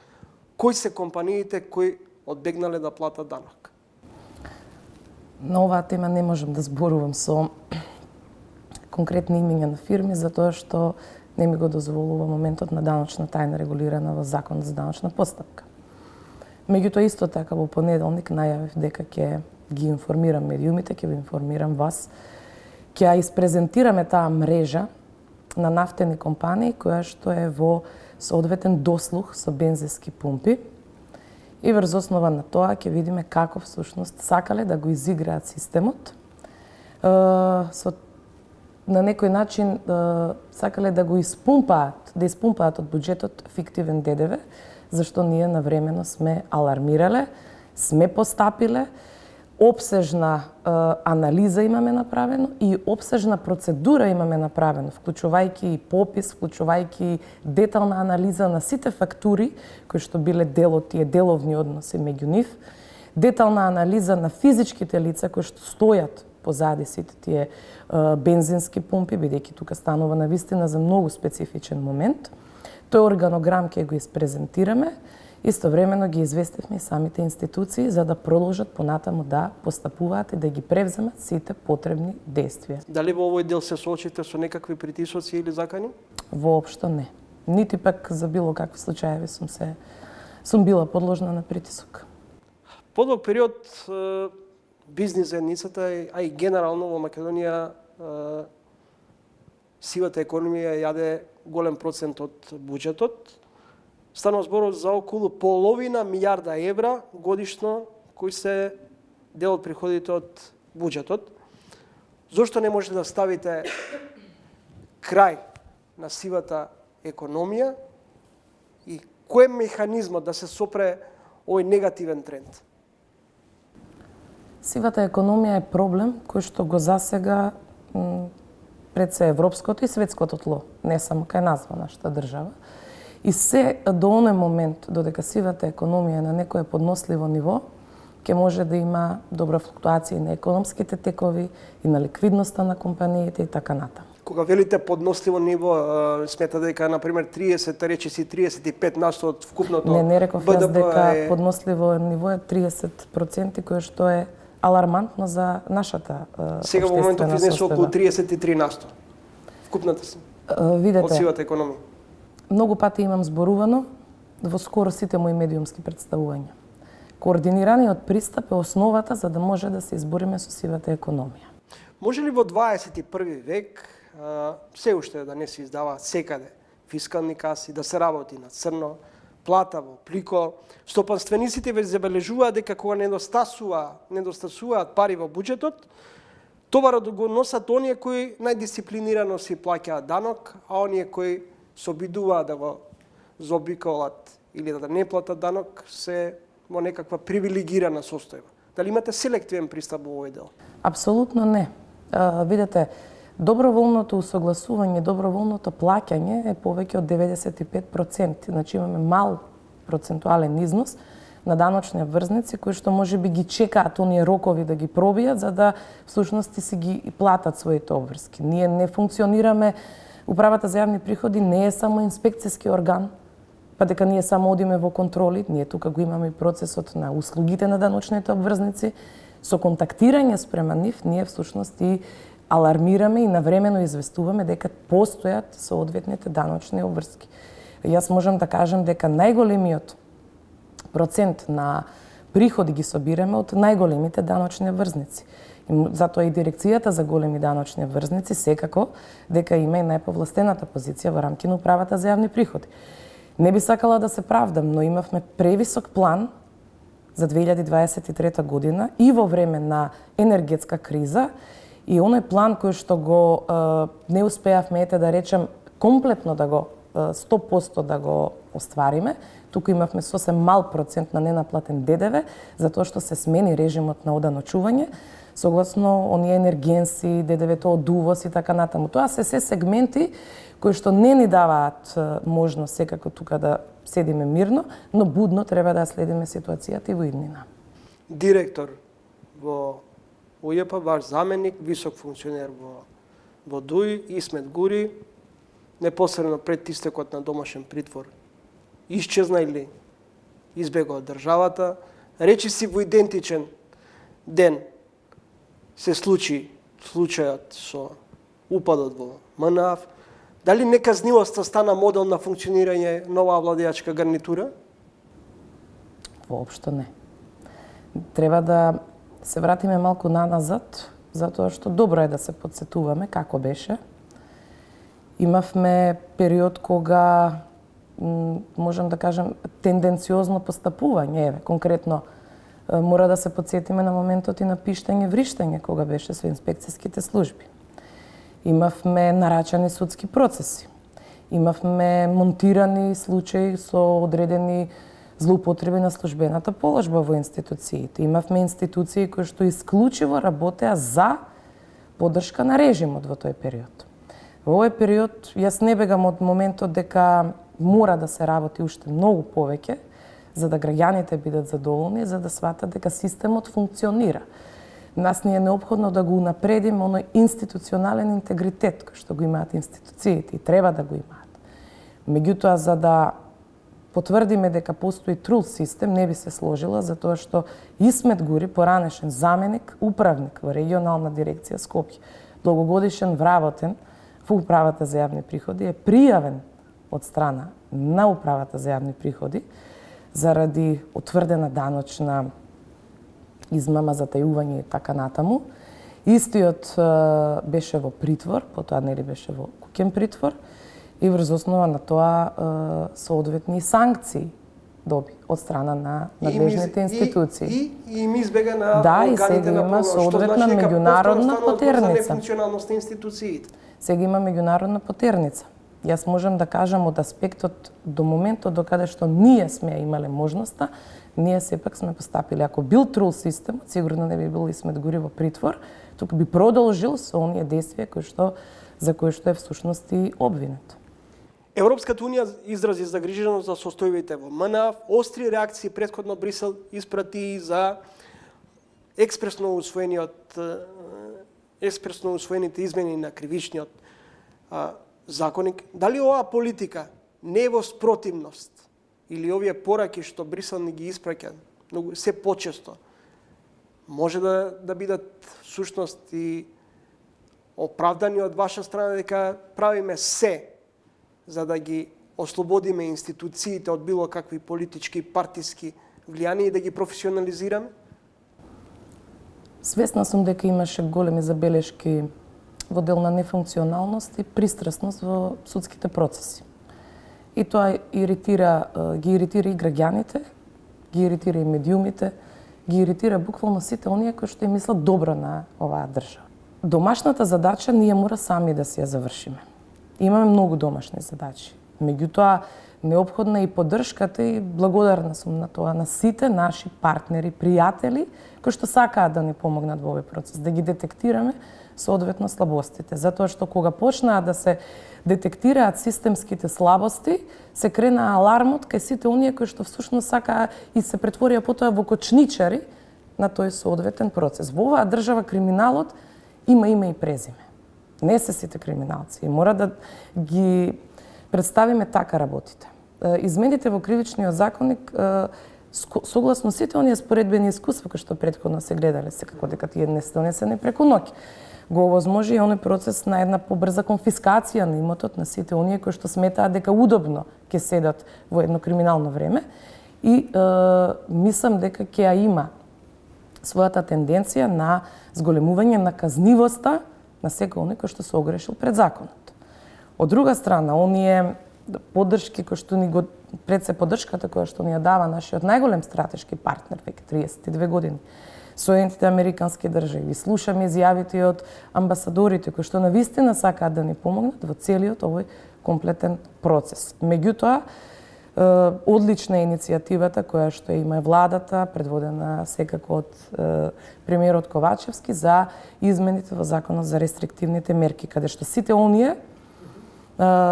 Speaker 1: Кои се компаниите кои одбегнале да платат данок?
Speaker 3: На оваа тема не можам да зборувам со конкретни имиња на фирми, затоа што не ми го дозволува моментот на даночна тајна регулирана во Законот за даночна постапка. Меѓутоа, исто така во понеделник најавив дека ќе ги информирам медиумите, ќе ви информирам вас, ќе ја испрезентираме таа мрежа на нафтени компании која што е во соодветен дослух со бензински пумпи и врз основа на тоа ќе видиме како всушност сакале да го изиграат системот. На некој начин сакале да го испумпаат од буџетот фиктивен ДДВ, зашто ние навремено сме алармирале, сме постапиле, опсежна анализа имаме направено и опсежна процедура имаме направено, вклучувајќи и попис, вклучувајќи детална анализа на сите фактури кои што биле дел од тие деловни односи меѓу нив, детална анализа на физичките лица кои што стојат позади сите тие бензински пумпи, бидејќи тука станува навистина за многу специфичен момент. Тој органограм ќе го испрезентираме, истовремено ги известивме и самите институции за да продолжат понатаму да постапуваат и да ги превземат сите потребни действија.
Speaker 1: Дали во овој дел се соочите со некакви притисоци или закани?
Speaker 3: Воопшто не. Нити пак за било какви случаеви сум била подложна на притисок.
Speaker 1: подолг период бизнис заедницата, а и генерално во Македонија сивата економија јаде голем процент од буџетот. Станува збор за околу половина милиарда евра годишно кои се дел од приходите од буџетот. Зошто не можете да ставите крај на сивата економија и кој е механизмот да се сопре овој негативен тренд?
Speaker 3: Сивата економија е проблем кој што го засега пред се европското и светското тло, не само кај нас во нашата држава. И се до оној момент додека сивата економија е на некое подносливо ниво, ќе може да има добра флуктуација и на економските текови, и на ликвидноста на компаниите и така натаму.
Speaker 1: Кога велите подносливо ниво, смета дека, например, 30, речиси 35% од вкупното
Speaker 3: Не реков јас
Speaker 1: БДП
Speaker 3: дека подносливо ниво е 30%, кое што е алармантно за нашата
Speaker 1: сега во моментот
Speaker 3: општествена
Speaker 1: изнесе околу
Speaker 3: состојба.
Speaker 1: 33%. Вкупната си од
Speaker 3: Видете,
Speaker 1: сивата економија.
Speaker 3: многу пати имам зборувано во скоро сите мои медиумски представувања. Координираниот пристап е основата за да може да се избориме со сивата економија.
Speaker 1: Може ли во 21 век се уште да не се издаваат секаде фискални каси, да се работи на црно, плата во плико? Стопанствениците веќе забележуваат дека кога недостасуваат пари во буџетот, товарот го носат оние кои најдисциплинирано си плаќаат данок, а оние кои се обидуваат да го заобиколат или да не платат данок се во некаква привилегирана состојба. Дали имате селективен пристап во овој дел?
Speaker 3: Апсолутно не. Видете, доброволното усогласување, доброволното плаќање е повеќе од 95%. Значи имаме мал процентуален износ на даночни обврзници кои што можеби ги чекаат оние рокови да ги пробијат за да всушност си ги платат своите обврски. Ние не функционираме, Управата за јавни приходи не е само инспекцијски орган, па дека ние само одиме во контроли, ние тука го имаме и процесот на услугите на даночните обврзници. Со контактирање спрема нив, ние всушност и алармираме и навремено известуваме дека постојат соодветните даночни обврски. Јас можам да кажам дека најголемиот процент на приходи ги собираме од најголемите даночни обврзници. И затоа и дирекцијата за големи даночни обврзници секако дека има и најповластената позиција во рамки на Управата за јавни приходи. Не би сакала да се правдам, но имавме превисок план за 2023 година и во време на енергетска криза и оној план кој што го не успеавме, да речем, комплетно да го 100% да го оствариме. Туку имавме сосем мал процент на ненаплатен ДДВ, затоа што се смени режимот на оданочување, согласно оние енергенси, ДДВ-то од увоз и така натаму. Тоа се сегменти кои што не ни даваат можност секако тука да седиме мирно, но будно треба да следиме ситуацијата и во иднина.
Speaker 1: Директор во УЈП, ваш заменик, висок функционер во ДУИ, Исмет Гури, непосредно пред истекот на домашен притвор, исчезна или избега од државата, речиси во идентичен ден се случи случајот со упадот во МНАФ. Дали неказнивоста стана модел на функционирање на оваа владеачка гарнитура?
Speaker 3: Воопшто не. Треба да се вратиме малку наназад, затоа што добро е да се подсетуваме како беше. Имавме период кога, можам да кажем, тенденциозно постапување. Конкретно, мора да се подсетиме на моментот и на пиштење-вриштење, кога беше со инспекцијските служби. Имавме нарачани судски процеси. Имавме монтирани случаи со одредени злоупотреби на службената положба во институциите. Имавме институции кои што исклучиво работеа за поддршка на режимот во тој период. Во овој период јас не бегам од моментот дека мора да се работи уште многу повеќе за да граѓаните бидат задоволни, за да сватат дека системот функционира. Нас ни е неопходно да го унапредиме оној институционален интегритет кој што го имаат институциите и треба да го имаат. Меѓутоа, за да потврдиме дека постои трул систем, не би се сложила, затоа што Исмет Гури, поранешен заменик, управник во регионална дирекција Скопје, долгогодишен вработен во Управата за јавни приходи, е пријавен од страна на Управата за јавни приходи заради утврдена даночна измама, затајување и така натаму. Истиот беше во притвор, потоа нели беше во куќен притвор и врз основа на тоа соодветни санкции доби од страна на надлежните институции.
Speaker 1: И им избега на
Speaker 3: Да, и
Speaker 1: органите
Speaker 3: сега
Speaker 1: на
Speaker 3: има
Speaker 1: прогон,
Speaker 3: соодветна
Speaker 1: што значи дека
Speaker 3: меѓународна
Speaker 1: повторно станува збор
Speaker 3: потерница.
Speaker 1: за нефункционалност на институциите.
Speaker 3: Сега има меѓународна потерница. Јас можам да кажам од аспектот до моментот до каде што ние сме имале можноста, ние сепак сме постапиле. Ако бил трул системот, сигурно не би бил Исмет Гури во притвор, туку би продолжил со оние действија за кои што е всушност и обвинет.
Speaker 1: Европската унија изрази загриженост за состојбите во МНАФ, остри реакции претходно Брисел испрати за експресно усвоените измени на кривичниот законник. Дали оваа политика не е во спротивност или овие пораки што Брисел не ги испраќа многу се почесто може да бидат всушност и оправдани од ваша страна дека правиме се за да ги ослободиме институциите од било какви политички, партиски влијани и да ги професионализираме?
Speaker 3: Свесна сум дека имаше големи забелешки во дел на нефункционалност и пристрасност во судските процеси. И тоа ги иритира и граѓаните, ги иритира и медиумите, ги иритира буквално сите оние кои што им мислат добро на оваа држава. Домашната задача ние мора сами да си ја завршиме. Имаме многу домашни задачи. Меѓутоа, неопходна е и поддршката и благодарна сум на тоа на сите наши партнери, пријатели, кои што сакаат да ни помогнат во овој процес, да ги детектираме соодветно слабостите. Затоа што кога почнаа да се детектираат системските слабости, се крена алармот кај сите оние кои што всушност сакаа и се претворија потоа во кочничари на тој соодветен процес. Во оваа држава криминалот има име и презиме. Не се сите криминалци. И мора да ги представиме така работите. Измените во кривичниот законник согласно сите оние споредбени искуства кои што претходно се гледале, секако дека тие не се донесени преку ноќ, го овозможи и оној процес на една побрза конфискација на имотот на сите оние кои што сметаат дека удобно ќе седат во едно криминално време и мислам дека ќе ја има својата тенденција на зголемување на казнивоста на секој оној кој што се огрешил пред законот. Од друга страна, оние поддршки кои што ни го пред се поддршката која што ни ја дава нашиот најголем стратешки партнер веќе 32 години, Соединетите Американски држави. Слушаме изјавите од амбасадорите кои што навистина сакаат да ни помогнат во целиот овој комплетен процес. Меѓутоа, одлична е иницијативата која што има владата, предводена секако од премиерот Ковачевски за измените во Законот за рестриктивните мерки, каде што сите оние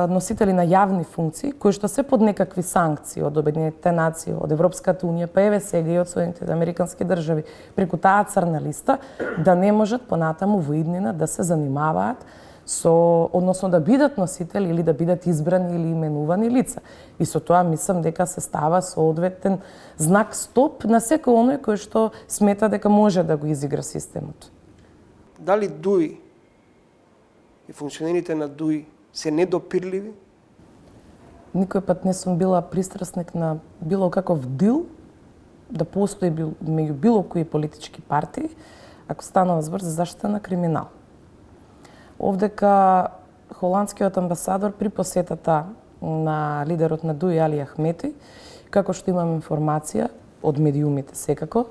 Speaker 3: носители на јавни функции, кои што се под некакви санкции од Обединетите нации, од Европската унија, па еве сега и од Соединетите Американски држави, преку таа црна листа, да не можат понатаму во иднина да се занимаваат односно да бидат носители или да бидат избрани или именувани лица. И со тоа мислам дека се става соодветен знак стоп на секој оној кој што смета дека може да го изигра системот.
Speaker 1: Дали ДУИ и функционерите на ДУИ се недопирливи?
Speaker 3: Никој пат не сум била пристрасник на било каков дил да постои меѓу било кои политички партии, ако станува збор за заштита на криминал. Овдека холандскиот амбасадор при посетата на лидерот на ДУИ Али Ахмети, како што имам информација од медиумите секако,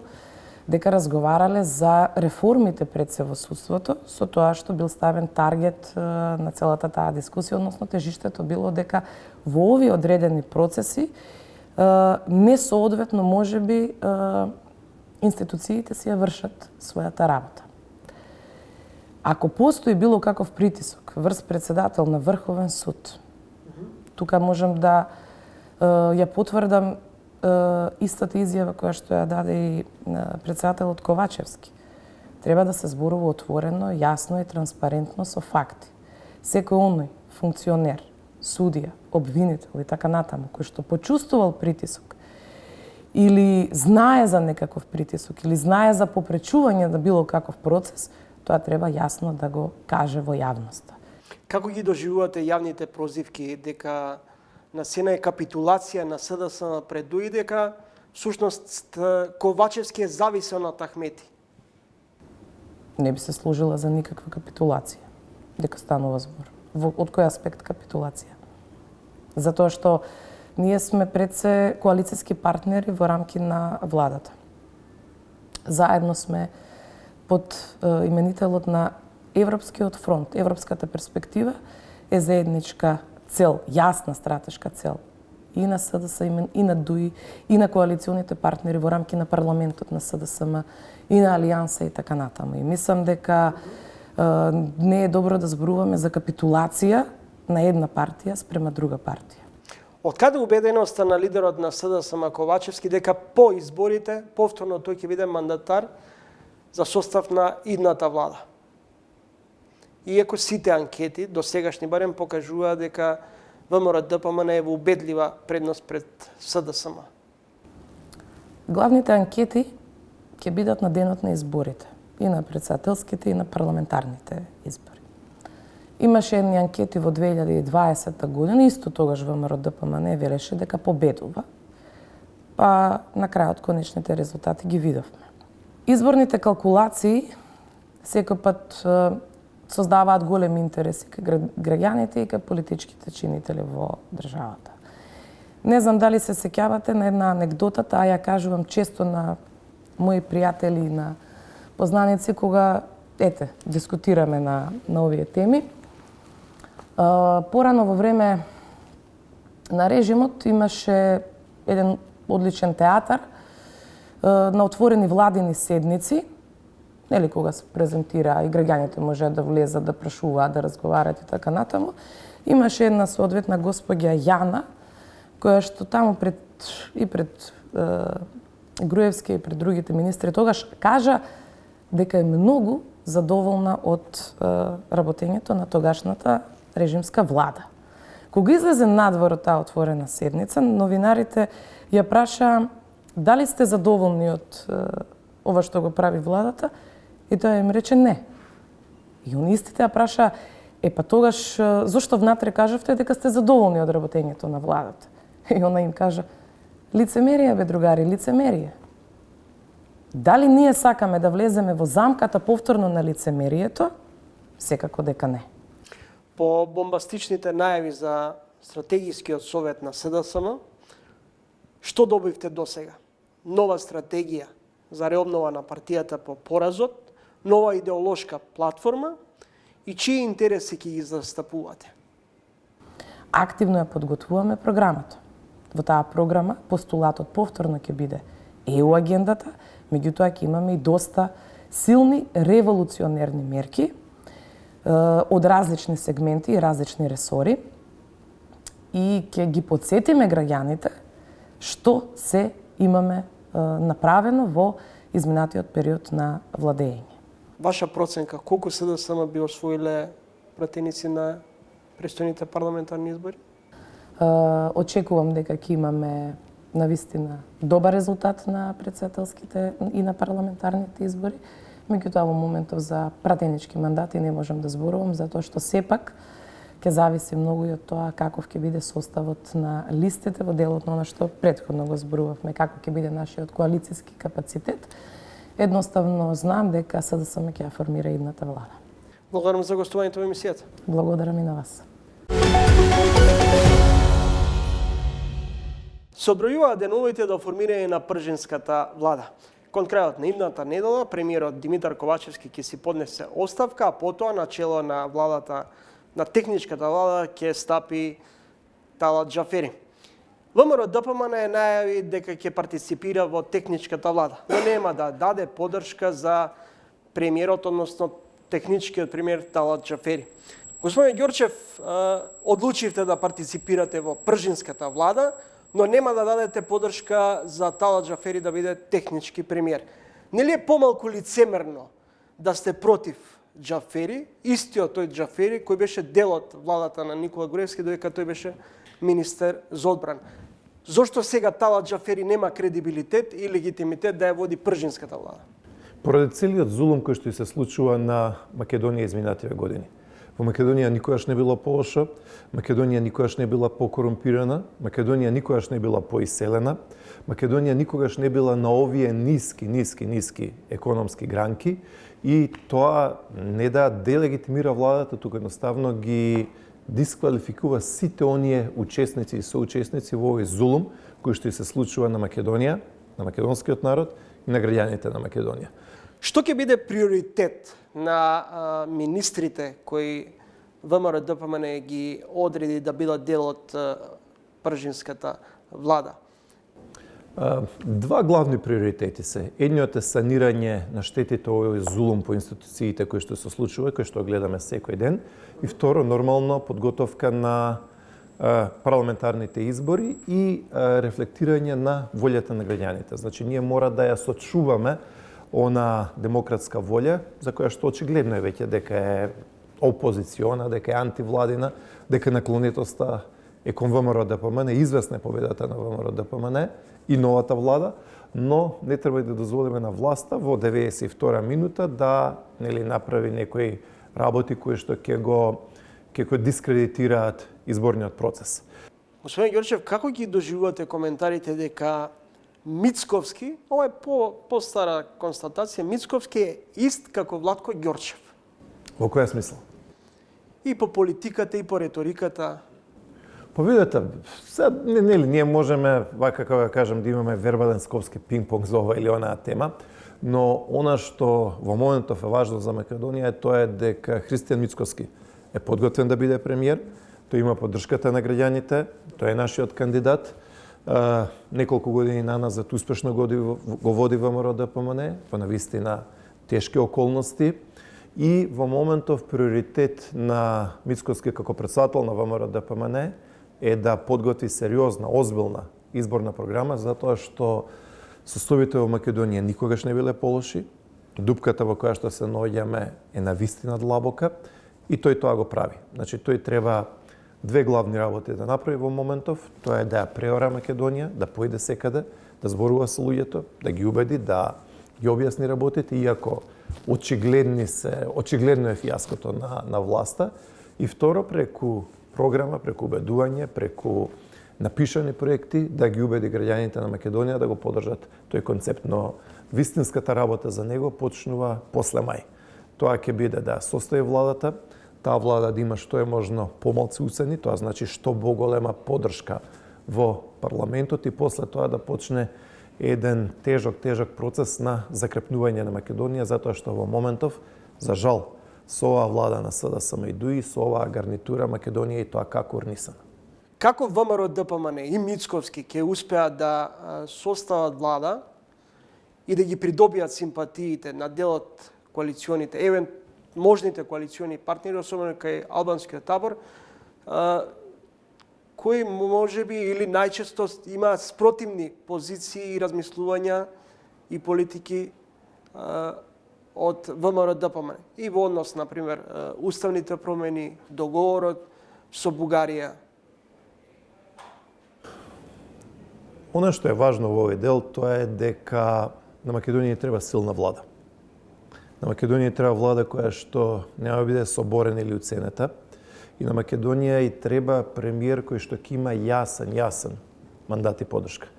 Speaker 3: дека разговарале за реформите пред се во судството, со тоа што бил ставен таргет на целата таа дискусија, односно тежиштето било дека во овие одредени процеси несоодветно можеби институциите си ја вршат својата работа. Ако постои било каков притисок врз председател на Врховен суд, тука можам да ја потврдам истата изјава која што ја даде и председателот Ковачевски. Треба да се зборува отворено, јасно и транспарентно со факти. Секој оној функционер, судија, обвинител и така натаму, кој што почувствувал притисок или знае за некаков притисок или знае за попречување на било каков процес, тоа треба јасно да го каже во јавноста.
Speaker 1: Како ги доживувате јавните прозивки дека на сена е капитулација на СДСМ пред ДУИ, дека Сушност, Ковачевски е зависел од Ахмети.
Speaker 3: Не би се служила за никаква капитулација, дека станува збор. Од кој аспект капитулација? Затоа што ние сме пред се коалицијски партнери во рамки на владата. Заедно сме под именителот на Европскиот фронт. Европската перспектива е заедничка цел, јасна стратешка цел и на СДСМ, и на ДУИ, и на коалиционите партнери во рамки на парламентот на СДСМ, и на Алијанса и така натаму. И мислам дека не е добро да зборуваме за капитулација на една партија спрема друга партија.
Speaker 1: Од каде убеденоста на лидерот на СДСМ Ковачевски дека по изборите повторно тој ќе биде мандатар за состав на идната влада? Иако сите анкети, до сегашни барем, покажува дека ВМРО-ДПМН е во убедлива предност пред СДСМ.
Speaker 3: Главните анкети ќе бидат на денот на изборите, и на председателските, и на парламентарните избори. Имаше едни анкети во 2020 година, исто тогаш ВМРО-ДПМН велеше дека победува, па на крајот конечните резултати ги видовме. Изборните калкулации секој пат создаваат големи интереси кај граѓаните и кај политичките чинители во државата. Не знам дали се сеќавате на една анегдота, таа ја кажувам често на мои пријатели и на познаници кога дискутираме на овие теми. Порано во време на режимот имаше еден одличен театар на отворени владини седници, нели кога се презентира и граѓаните може да влезат, да прашуваат, да разговараат и така натаму. Имаше една соодветна госпоѓа Јана, која што таму пред Груевски и пред другите министри тогаш кажа дека е многу задоволна од работењето на тогашната режимска влада. Кога излезе надвор од таа отворена седница, новинарите ја праша дали сте задоволни од ова што го прави владата, и тој им рече не. И они истите ја праша, па тогаш зошто внатре кажавте дека сте задоволни од работењето на владата? И она им кажа, лицемерие бе другари, лицемерие. Дали ние сакаме да влеземе во замката повторно на лицемерието? Секако дека не.
Speaker 1: По бомбастичните најави за стратегискиот совет на СДСМ, што добивте досега? Нова стратегија за реобнова на партијата по поразот, нова идеолошка платформа и чии интереси ќе ги застапувате?
Speaker 3: Активно ја подготвуваме програмата. Во таа програма постулатот повторно ќе биде ЕУ агендата, меѓутоа ќе имаме и доста силни револуционерни мерки од различни сегменти и различни ресори и ќе ги подсетиме граѓаните што се имаме направено во изминатиот период на владење.
Speaker 1: Ваша проценка, колку СДСМ би освоиле пратеници на престојните парламентарни избори?
Speaker 3: Очекувам дека ќе имаме навистина добар резултат на председателските и на парламентарните избори. Меѓутоа во моментов за пратенички мандати не можам да зборувам, затоа што сепак ќе зависи многу и од тоа каков ќе биде составот на листите во делот на она што претходно го зборувавме, како ќе биде нашиот коалицијски капацитет. Едноставно знам дека СДСМ ќе ја формира идната влада.
Speaker 1: Благодарам за гостувањето во емисијата.
Speaker 3: Благодарам и на вас.
Speaker 1: Се одбројуваат деновите до формирање на пржинската влада. Кон крајот на идната недела, премиерот Димитар Ковачевски ќе си поднесе оставка, а потоа на чело на владата, на техничката влада ќе стапи Талат Џафери. ВМРО-ДПМН најави дека ќе партиципира во техничката влада, но нема да даде поддршка за премиерот, односно техничкиот премиер Талат Џафери. Господин Ѓорчев, одлучивте да партиципирате во пржинската влада, но нема да дадете поддршка за Талат Џафери да биде технички премиер. Нели е помалку лицемерно да сте против Џафери, истиот тој Џафери кој беше дел од владата на Никола Груевски додека тој беше министер за одбрана? Зошто сега Талат Џафери нема кредибилитет и легитимитет да ја води пржинската влада?
Speaker 2: Поради целиот зулум кој што се случува на Македонија изминативе години. Во Македонија никогаш не било полошо, Македонија никогаш не била покорумпирана, Македонија никогаш не била поиселена, Македонија никогаш не била на овие ниски економски гранки и тоа не да делегитимира владата, туку едноставно ги дисквалификува сите оние учесници и соучесници во овој зулум кој што и се случува на Македонија, на македонскиот народ и на граѓаните на Македонија.
Speaker 1: Што ќе биде приоритет на министрите кои ВМРО ДПМН ги одреди да бидат дел од пржинската влада?
Speaker 2: Два главни приоритети се. Едниот е санирање на штетите овој зулум по институциите кои што се случува, кои што гледаме секој ден. И второ, нормално подготовка на парламентарните избори и рефлектирање на волјата на граѓаните. Значи, ние мора да ја сочуваме она демократска волја, за која што очигледно е веќе дека е опозициона, дека е антивладина, дека наклонетоста е кон ВМРО ДПМН, известна е победата на ВМРО ДПМН и новата влада, но не треба да дозволиме на власта во 92 минута да направи некои работи кои што ќе го дискредитираат изборниот процес.
Speaker 1: Господин Ѓорчев, како ги доживувате коментарите дека Мицковски, ова е по-стара констатација, Мицковски е ист како Владко Ѓорчев?
Speaker 2: Во која смисла?
Speaker 1: И по политиката, и по реториката.
Speaker 2: Па видете, ние можеме, вака како да кажем, да имаме вербален скопски пинг-понг за ова или онаа тема, но она што во моментов е важно за Македонија е тоа дека Христијан Мицковски е подготвен да биде премиер, тој има поддршката на граѓаните, тој е нашиот кандидат. Неколку години наназад успешно го води ВМРО ДПМН, по навистина тешки околности. И во моментов приоритет на Мицковски како председател на ВМРО ДПМН е да подготви сериозна, озбилна изборна програма, затоа што состојбите во Македонија никогаш не биле полоши, дупката во која што се наоѓаме е навистина длабока и тој тоа го прави. Значи, тој треба две главни работи да направи во моментов, тоа е да ја преора Македонија, да поиде секаде, да зборува со луѓето, да ги убеди, да ги објасни работите, иако очигледно е фијаското на власта. И второ, преку програма, преку убедување, преку напишани проекти, да ги убеди граѓаните на Македонија да го поддржат тој концепт. Но вистинската работа за него почнува после мај. Тоа ќе биде да состави владата, таа влада да има што е можно помалци уцени, тоа значи што поголема поддршка во парламентот и после тоа да почне еден тежок процес на закрепнување на Македонија, затоа што во моментов, за жал, со оваа влада на СДСМ и ДУИ, со оваа гарнитура Македонија и тоа како урнисана.
Speaker 1: Како ВМРО ДПМН и Мицковски ќе успеат да состават влада и да ги придобијат симпатиите на дел од коалиционите, можните коалициони партнери, особено кај албанскиот табор, кои можеби или најчесто имаат спротивни позиции и размислувања и политики од ВМРО ДПМН. И во однос, например, уставните промени, договорот со Бугарија.
Speaker 2: Она што е важно во овој дел, тоа е дека на Македонија треба силна влада. На Македонија треба влада која што нема биде соборена или уценета. И на Македонија и треба премиер кој што ќе има јасен мандат и поддршка.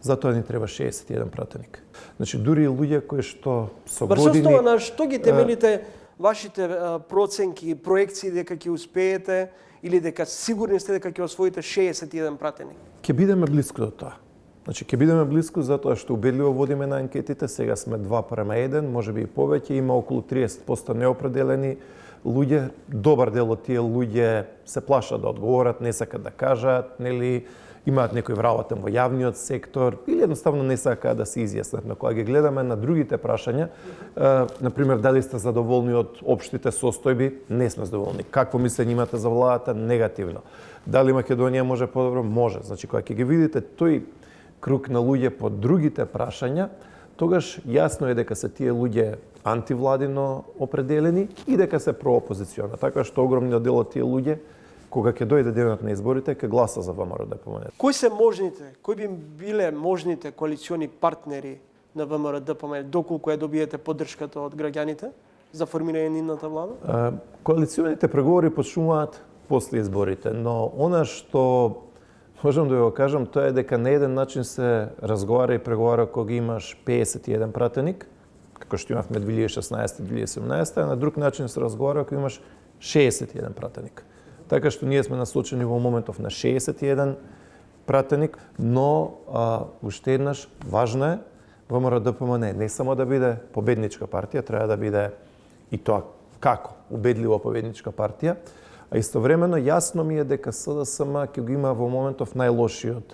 Speaker 2: Затоа ни треба 61 пратеник. Значи, дури и луѓе кои што со години...
Speaker 1: Врз на што ги темелите вашите проценки и проекции дека ќе успеете или дека сигурни сте дека ќе освоите 61 пратеник?
Speaker 2: Ќе бидеме блиску до тоа. Значи, ќе бидеме блиску затоа што убедливо водиме на анкетите, сега сме 2:1, можеби и повеќе, има околу 30% неопределени луѓе. Добар дел од тие луѓе се плашат да одговорат, не сакат да кажат, нели, имаат некој вработен во јавниот сектор или едноставно не сакаат да се изјаснат. Но кога ги гледаме на другите прашања, например, дали сте задоволни од општите состојби, не сме задоволни. Какво мислење имате за владата? Негативно. Дали Македонија може подобро? Може. Значи, кога ќе ги видите тој круг на луѓе по другите прашања, тогаш јасно е дека се тие луѓе антивладино определени и дека се проопозициона. Така што огромниот дел од тие луѓе, кога ќе дојде денот на изборите, ќе гласа за ВМРО ДПМН.
Speaker 1: Кои се можните, кои би биле можните коалициони партнери на ВМРО ДПМН, доколку ја добиете поддршката од граѓаните за формирање на нивната влада?
Speaker 2: Коалиционите преговори почнуваат после изборите, но она што Можам да го кажам, тоа е дека на еден начин се разговара и преговара кога имаш 51 пратеник, како што имавме 2016-2017, а на друг начин се разговара кога имаш 61 пратеник. Така што ние сме насочени во моментов на 61 пратеник, но уште еднаш важно е ВМРО-ДПМН не само да биде победничка партија, треба да биде и тоа како убедливо победничка партија, а истовремено јасно ми е дека СДСМ ќе го има во моментов најлошиот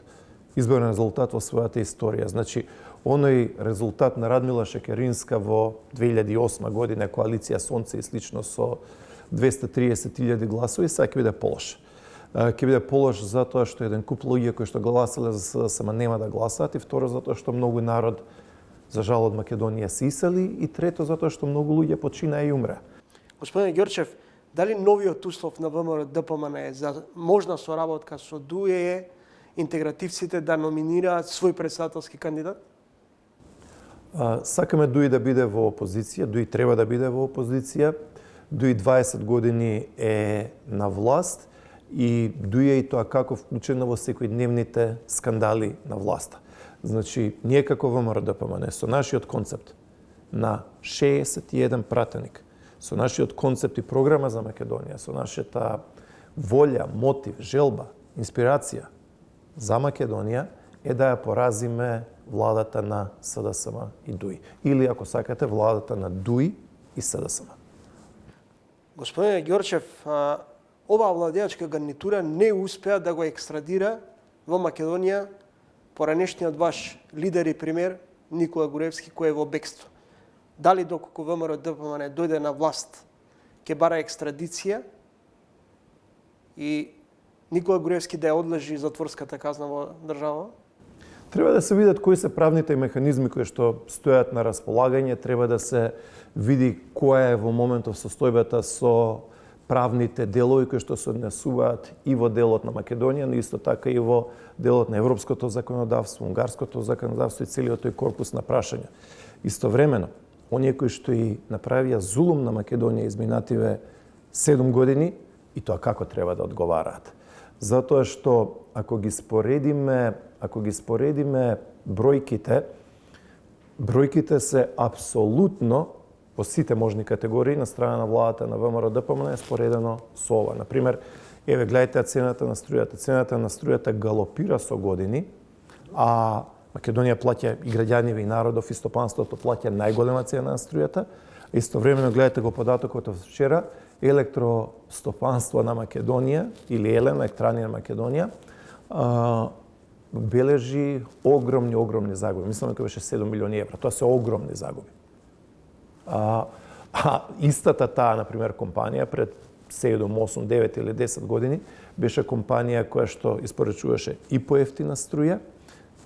Speaker 2: изборен резултат во својата историја. Значи, оној резултат на Радмила Шекеринска во 2008 година, коалиција Сонце и слично со 230.000 гласови, сега ќе биде полош. Ќе биде полош затоа што еден куп луѓе кои што гласале за СДСМ нема да гласаат, и второ затоа што многу народ за жал од Македонија се исели, и трето затоа што многу луѓе почина и умре.
Speaker 1: Господине Ѓорчев, дали новиот услов на ВМРО-ДПМН за можна соработка со ДУИ е интегративците да номинираат свој председателски кандидат?
Speaker 2: Сакаме ДУИ да биде во опозиција, ДУИ треба да биде во опозиција. ДУИ 20 години е на власт и ДУИ е и тоа како вклучено во секојдневните скандали на власта. Значи, ние како ВМРО-ДПМН со нашиот концепт на 61 пратеник, со нашиот концепт и програма за Македонија, со нашата волја, мотив, желба, инспирација за Македонија е да ја поразиме владата на СДСМ и ДУИ. Или, ако сакате, владата на ДУИ и СДСМ.
Speaker 1: Господине Ѓорчев, оваа владеачка гарнитура не успеа да го екстрадира во Македонија поранешниот ваш лидер и пример Никола Груевски, кој е во бегство. Дали доколку ВМРО-ДПМН дојде на власт, ќе бара екстрадиција и Никола Груевски да ја одлежи затворската казна во држава?
Speaker 2: Треба да се видат кои се правните механизми кои што стојат на располагање, треба да се види која е во моментов состојбата со правните делови кои што се однесуваат и во делот на Македонија, но исто така и во делот на европското законодавство, унгарското законодавство и целиот тој корпус на прашања. Истовремено, оние кои што и направија зулум на Македонија изминативе 7 години, и тоа како треба да одговараат. Затоа што ако ги споредиме бројките се апсолутно во сите можни категории на страна на владата на ВМРО-ДПМН е споредено со ова. Например, еве гледате цената на струјата. Цената на струјата галопира со години, а Македонија плаќа и граѓаниве и народов и стопанството плаќа најголема цена на струјата. Истовремено гледате го податокот од вчера, електростопанство на Македонија или ЕЛЕМ, Електрани на Македонија, бележи огромни загуби. Мислам дека беше 7 милиони евра. Тоа се огромни загуби. Истата таа, например, компанија пред 7, 8, 9 или 10 години беше компанија која што испорачуваше и поевтина струја,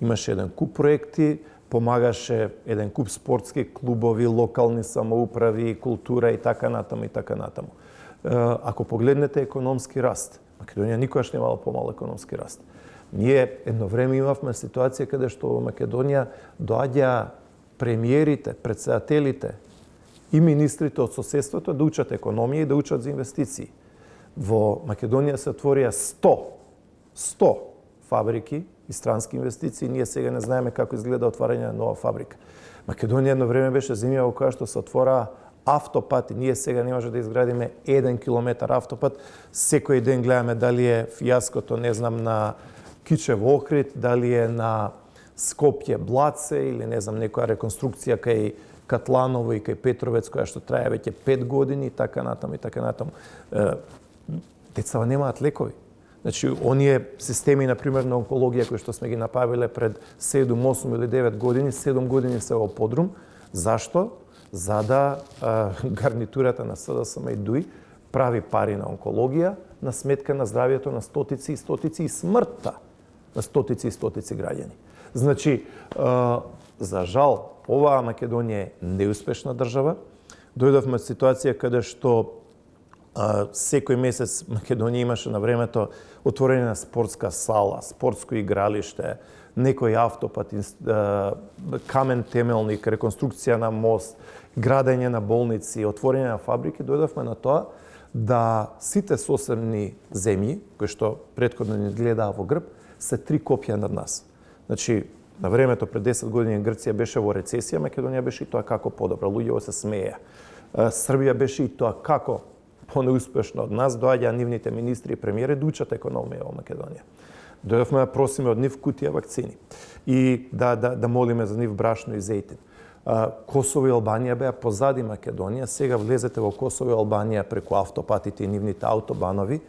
Speaker 2: имаше еден куп проекти, помагаше еден куп спортски клубови, локални самоуправи, култура и така натаму и така натаму. Ако погледнете економски раст, Македонија никогаш немала помал економски раст. Ние едно време имавме ситуација каде што во Македонија доаѓа премиерите, председателите и министрите од соседството да учат економија и да учат за инвестиции. Во Македонија се отворија 100 фабрики и странски инвестиции. Ние сега не знаеме како изгледа отварање на нова фабрика. Македонија едно време беше земја во која што се отвора автопати. Ние сега не може да изградиме 1 километар автопат. Секој ден гледаме дали е фијаското, не знам, на Кичев Охрид, дали е на Скопје Блаце или не знам некоја реконструкција кај Катланово и кај Петровец која што трае веќе 5 години и така натаму и така натаму. Децава немаат лекови. Значи, оние системи, например, на онкологија кои што сме ги направиле пред 7, 8 или 9 години, 7 години се во подрум. Зашто? За да гарнитурата на СДСМ и ДУИ прави пари на онкологија на сметка на здравието на стотици и смртта на стотици и стотици граѓани. Значи, за жал, оваа Македонија е неуспешна држава. Дојдовме од ситуација каде што секој месец Македонија имаше на времето отворење на спортска сала, спортско игралиште, некој автопат, камен темелник, реконструкција на мост, градење на болници, отворење на фабрики. Дојдовме на тоа да сите соседни земји, кои што претходно ни гледаа во грб, се 3 копија над нас. Значи, на времето пред 10 години Грција беше во рецесија, Македонија беше и тоа како подобро, луѓето се смееа. Србија беше и тоа како понеуспешно од нас, доаѓаа нивните министри и премиери да учат економија во Македонија. Дојдовме да просиме од нив кутија вакцини и да молиме за нив брашно и зејтин. Косово и Албанија беа позади Македонија, сега влезете во Косово и Албанија преку автопатите и нивните автобанови,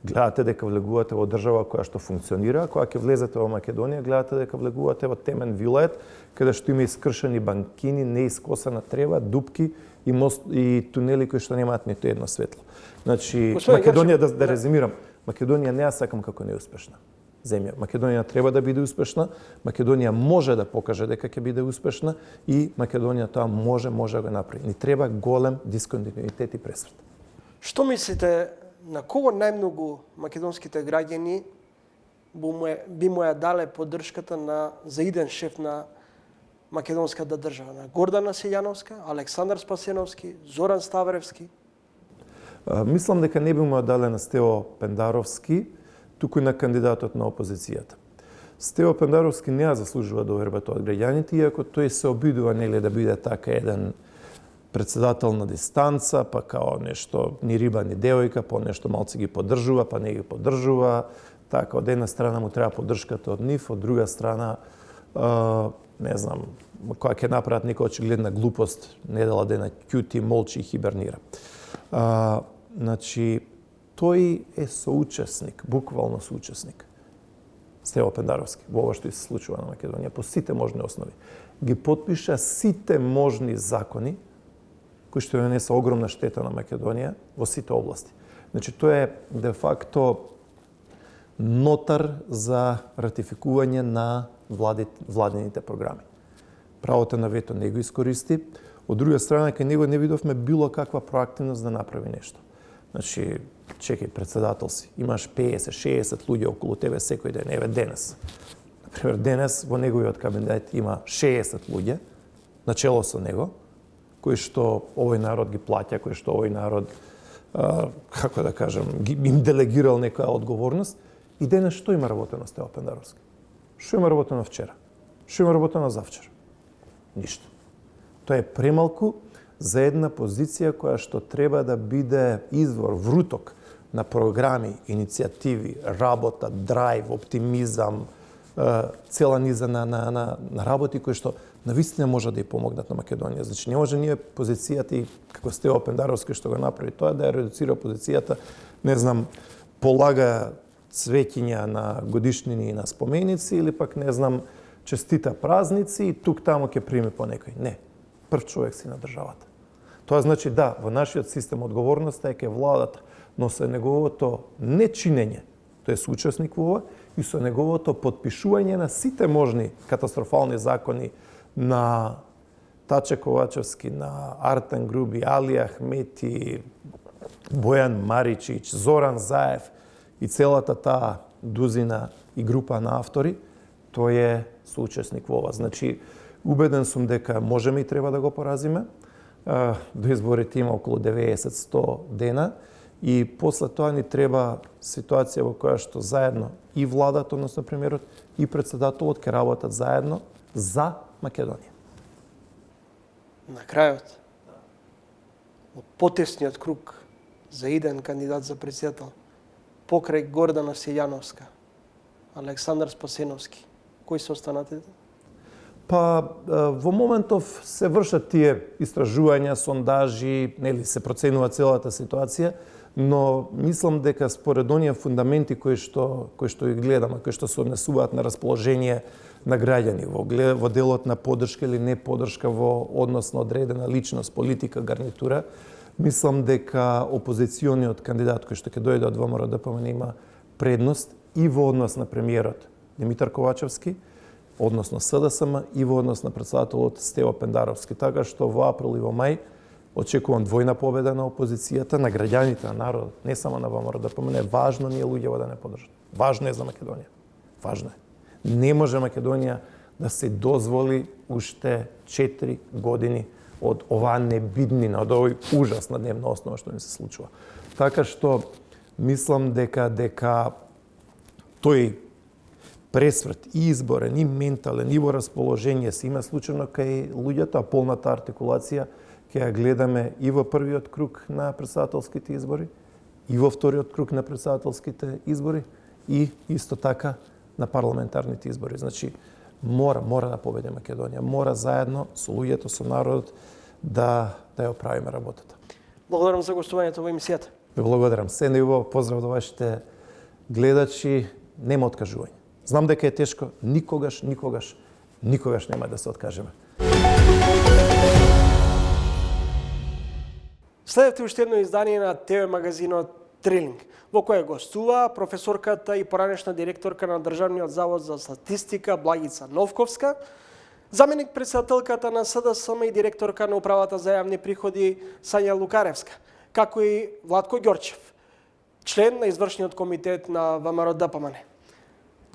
Speaker 2: гледате дека влегувате во држава која што функционира, кога ќе влезете во Македонија, гледате дека влегувате во темен вилает, каде што има искршени банкини, неискосена трева, дупки и мост и тунели кои што немаат ниту едно светло. Значи, Македонија, да резимирам, Македонија не ја сакам како неуспешна земја. Македонија треба да биде успешна, Македонија може да покаже дека ќе биде успешна и Македонија тоа може да го направи. Ни треба голем дисконтинуитет и пресврт.
Speaker 1: Што мислите, на кого најмногу македонските граѓани би му ја дале поддршката за иден шеф на македонската држава? На Гордана Силјановска, Александар Спасеновски, Зоран Ставревски?
Speaker 2: Мислам дека не би му ја дале на Стево Пендаровски, туку на кандидатот на опозицијата. Стево Пендаровски не ја заслужува довербата од граѓаните, иако тој се обидува да биде така еден председател на дистанца, па као нешто ни риба ни девојка, па нешто малци ги поддржува, па не ги поддржува. Така, од една страна му треба поддршката од нив, од друга страна, не знам, кога ќе направат нека очигледна глупост, недела дена ќути, молчи и хибернира. Значи, тој е соучесник, буквално соучесник. Стево Пендаровски, во ова што се случува на Македонија, по сите можни основи. Ги потпиша сите можни закони, кои што нанеса огромна штета на Македонија во сите области. Значи, тој е де факто нотар за ратификување на владините програми. Правото на вето не го искористи. Од друга страна, кај него не видовме било каква проактивност да направи нешто. Значи, чекај, председател си, имаш 50-60 луѓе околу тебе секој ден, еве денес. Например, денес во неговиот кабинет има 60 луѓе, начело со него, кои што овој народ ги плаќа, кои што овој народ, како да кажем, им делегирал некоја одговорност. И денес што има работено Стево Пендаровски? Што има работено вчера? Што има работено завчера? Ништо. Тоа е премалку за една позиција која што треба да биде извор, вруток на програми, иницијативи, работа, драйв, оптимизам, цела низа на работи кои што навистина може да ја помогнат на Македонија. Значи не може ние позицијата и како Стево Пендаровски што го направи тоа да ја редуцира позицијата, не знам, полага цвеќиња на годишнини и на споменици или пак не знам честита празници и тук таму ќе прими по некој. Не. Прв човек си на државата. Тоа значи да, во нашиот систем одговорноста е ке владата, но со неговото нечинење, тој е соучесник во ова, и со неговото подпишување на сите можни катастрофални закони на Таче Ковачевски, на Артем Груби, Али Ахмети, Бојан Маричич, Зоран Заев и целата таа дузина и група на автори, тој е соучесник во ова. Значи, убеден сум дека можеме и треба да го поразиме. До изборите има околу 90-100 дена и после тоа ни треба ситуација во која што заедно и владата, односно премиерот, и председателот ќе работат заедно за Македонија.
Speaker 1: На крајот, во потесниот круг за иден кандидат за председател, покрај Гордана Силјановска, Александар Спасеновски, кои се останатите?
Speaker 2: Па во моментов се вршат тие истражувања, сондажи, нели се проценува целата ситуација, но мислам дека според оние фундаменти кои што ги гледаме, кои што се однесуваат на расположение на граѓани во делот на поддршка или не поддршка во однос на одредена личност, политика, гарнитура, мислам дека опозициониот кандидат кој што ќе дојде од ВМРО-ДПМН има предност и во однос на премиерот Димитар Ковачевски, односно СДСМ и во однос на председателот Стево Пендаровски. Така што во април и во мај очекувам двојна победа на опозицијата, на граѓаните, на народот, не само на ВМРО-ДПМН. Важно ни е луѓето да не поддржат. Важно е за Македонија. Важно е. Не може Македонија да се дозволи уште 4 години од оваа небиднина, од овој ужас на дневна основа што ни се случува. Така што мислам дека тој пресврт и изборен, и ментален, и во расположение се има случајно кај луѓето, а полната артикулација ќе ја гледаме и во првиот круг на претседателските избори, и во вториот круг на претседателските избори, и исто така на парламентарните избори. Значи, мора да победи Македонија. Мора заедно со луѓето, со народот да ја оправиме работата.
Speaker 1: Благодарам за гостувањето во емисијата.
Speaker 2: Ве благодарам. Се најубаво поздрав до вашите гледачи. Нема откажување. Знам дека е тешко, никогаш нема да се откажеме.
Speaker 1: Следете уште едно издание на ТВ магазинот Трилинг, во кое гостува професорката и поранешна директорка на Државниот завод за статистика Благица Новковска, заменик председателката на СДСМ и директорка на Управата за јавни приходи Сања Лукаревска, како и Владко Ѓорчев, член на извршниот комитет на ВМРО ДПМН.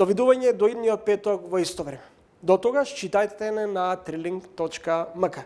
Speaker 1: Довидување до идниот петок во исто време. До тогаш читајте на triling.mk.